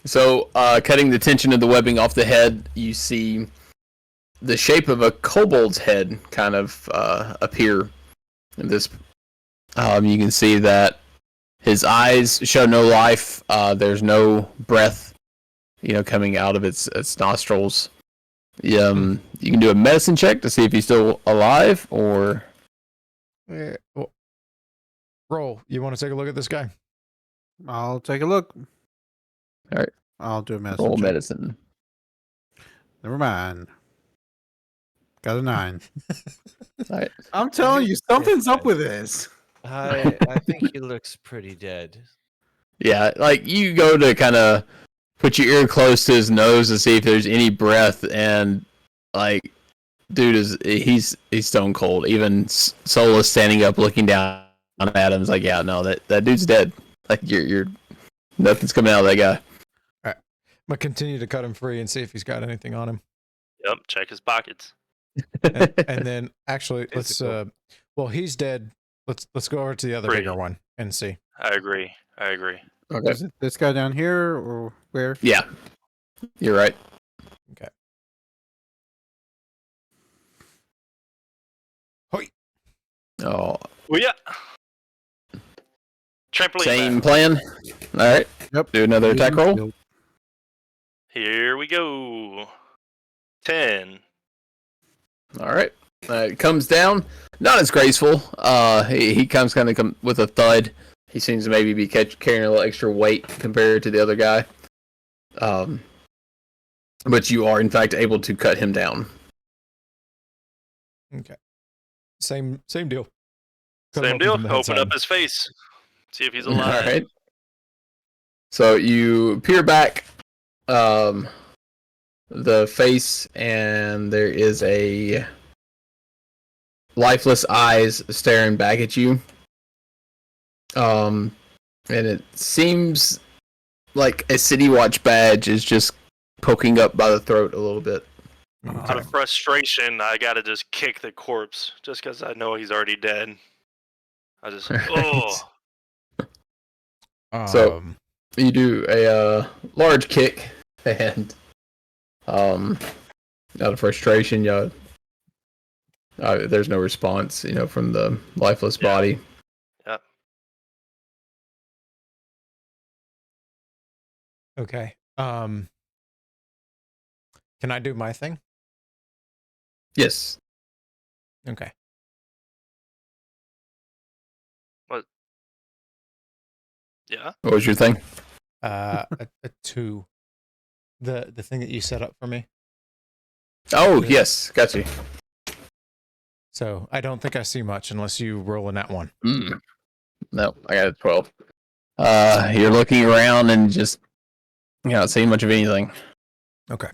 So, cutting the tension of the webbing off the head, you see the shape of a kobold's head kind of appear in this. You can see that his eyes show no life. There's no breath, coming out of its nostrils. You can do a medicine check to see if he's still alive, or Yeah, well, roll. You want to take a look at this guy? I'll take a look. All right. I'll do a medicine roll check. medicine. Never mind. Got a 9. All right. I'm telling you, something's up with this. I think he looks pretty dead. Yeah, like you go to kind of put your ear close to his nose to see if there's any breath, and like, dude he's stone cold. Even Sola's standing up, looking down at him. Is like, yeah, no, that dude's dead. Like you're nothing's coming out of that guy. I'm gonna continue to cut him free and see if he's got anything on him. Yep, check his pockets. And then actually, let's well, he's dead. Let's go over to the other Free. bigger one and see. I agree. Okay. Is it this guy down here or where? Yeah, you're right. Okay. Hoi. Oh, Well, yeah. Trampoline. same back. plan. All right. Yep. Do another attack roll. Nope. Here we go. 10. All right. It comes down, not as graceful. He comes kind of with a thud. He seems to maybe be carrying a little extra weight compared to the other guy. But you are in fact able to cut him down. Okay. Same deal. Cut him Same open deal. from the head Open side. up his face. See if he's All alive. right. So you peer back the face, and there is a lifeless eyes staring back at you. And it seems like a City Watch badge is just poking up by the throat a little bit. Out of frustration, I gotta just kick the corpse just because I know he's already dead. I just, oh. So- You do a large kick, and out of frustration, there's no response, from the lifeless Yeah. body. Yep. Okay. Can I do my thing? Yes. Okay. Yeah. What was your thing? A 2. The thing that you set up for me. Oh, Yeah. yes, got you. So I don't think I see much unless you roll in that one. No, I got a 12. You're looking around and just not seeing much of anything. Okay.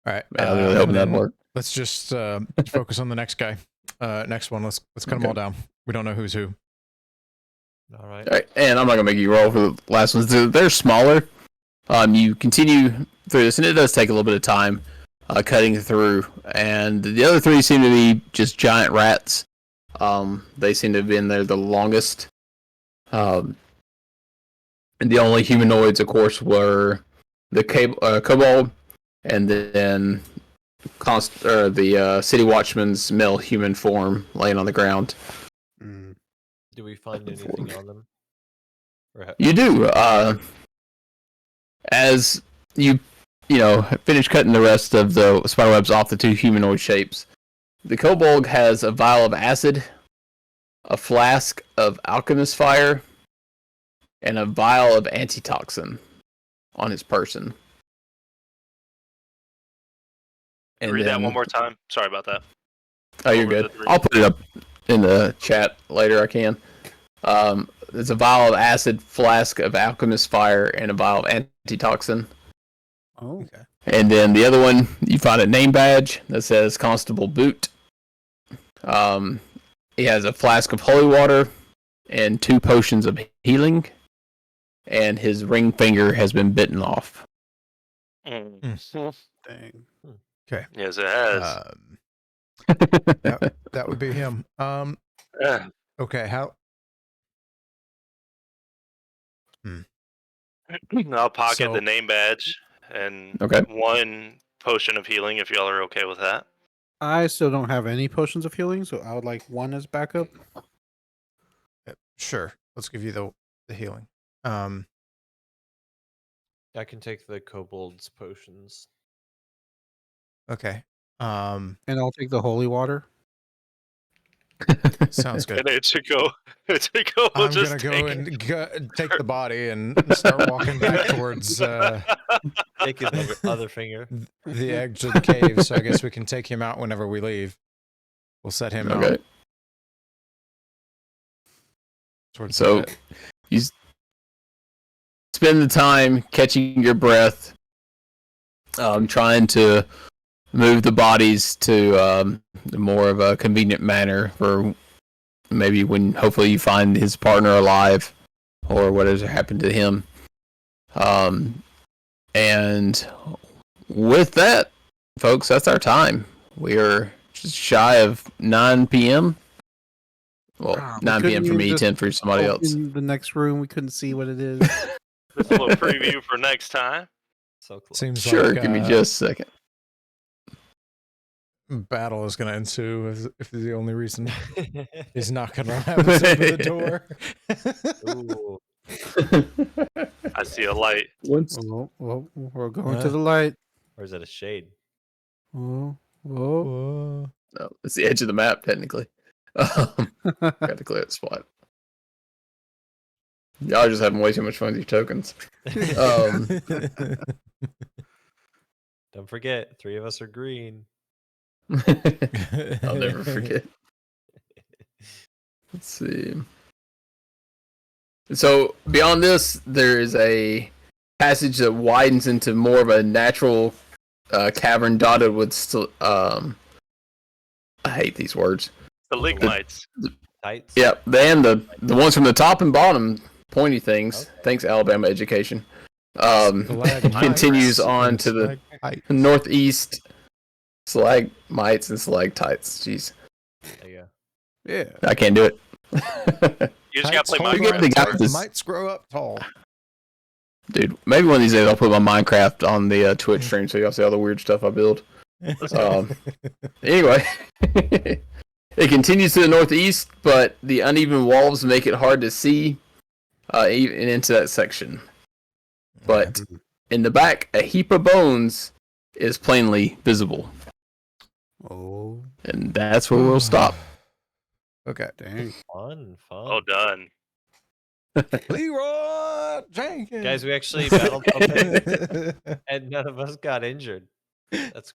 All right. I was really hoping that'd work. Let's just focus on the next guy. Next one. Let's cut them all down. We don't know who's who. All right. All right, and I'm not gonna make you roll for the last ones. They're smaller. You continue through this, and it does take a little bit of time cutting through. And the other 3 seem to be just giant rats. They seem to have been there the longest. And the only humanoids, of course, were the kobold, and then the City Watchman's male human form laying on the ground. Mm. Do we find anything on them? Or You do. As you finish cutting the rest of the spiderwebs off the 2 humanoid shapes, the kobold has a vial of acid, a flask of alchemist fire, and a vial of antitoxin on his person. And Read that then- one more time. Sorry about that. Oh, you're over the good. three. I'll put it up in the chat later. I can. There's a vial of acid, flask of alchemist fire, and a vial of antitoxin. Oh, Okay. And then the other one, you find a name badge that says Constable Boot. He has a flask of holy water and 2 potions of healing. And his ring finger has been bitten off. Mm. dang. Yes, it has. That would be him. Yeah. Okay. How? I'll pocket So- the name badge and Okay. 1 potion of healing if y'all are okay with that. I still don't have any potions of healing, so I would like one as backup. Sure. Let's give you the healing. I can take the kobold's potions. Okay. And I'll take the holy water. Sounds good. And Ichigo will I'm just gonna go take and take the body and start walking back towards Take his other finger. the edge of the cave. So I guess we can take him out whenever we leave. We'll set him Okay. out. Towards So the pit. you spend the time catching your breath, trying to move the bodies to more of a convenient manner for maybe when hopefully you find his partner alive or what has happened to him. And with that, folks, that's our time. We are just shy of 9 p.m. Well, Ah, 9 p.m. for couldn't me, you 10 for somebody else. In the next room, we couldn't see what it is. Just a little preview for next time. So close. Seems Sure, like give me just a second. battle is gonna ensue if the only reason he's knocking on the door. Ooh. I see a light. Once Oh, we're going to the light. Or is it a shade? Oh. Whoa. no, it's the edge of the map, technically. Got to clear the spot. Y'all are just having way too much fun with your tokens. Don't forget, 3 of us are green. I'll never forget. Let's see. So beyond this, there is a passage that widens into more of a natural cavern dotted with. I hate these words. Stalagmites. Tights? Yeah, and the ones from the top and bottom pointy things. Okay. Thanks, Alabama education. Stalagmites Continues on and to the stalagmites. northeast. Stalagmites and stalactites. Jeez, There you go. Yeah. I can't do it. You just gotta play Tights Minecraft. They Minecraft. got first. this. Mites grow up tall. Dude, maybe one of these days I'll put my Minecraft on the Twitch stream so y'all see all the weird stuff I build. Anyway, it continues to the northeast, but the uneven walls make it hard to see even into that section. But in the back, a heap of bones is plainly visible, Oh, and that's where we'll stop. Okay. dang. Fun. Oh, done. Leroy Jenkins. Guys, we actually battled something and none of us got injured. That's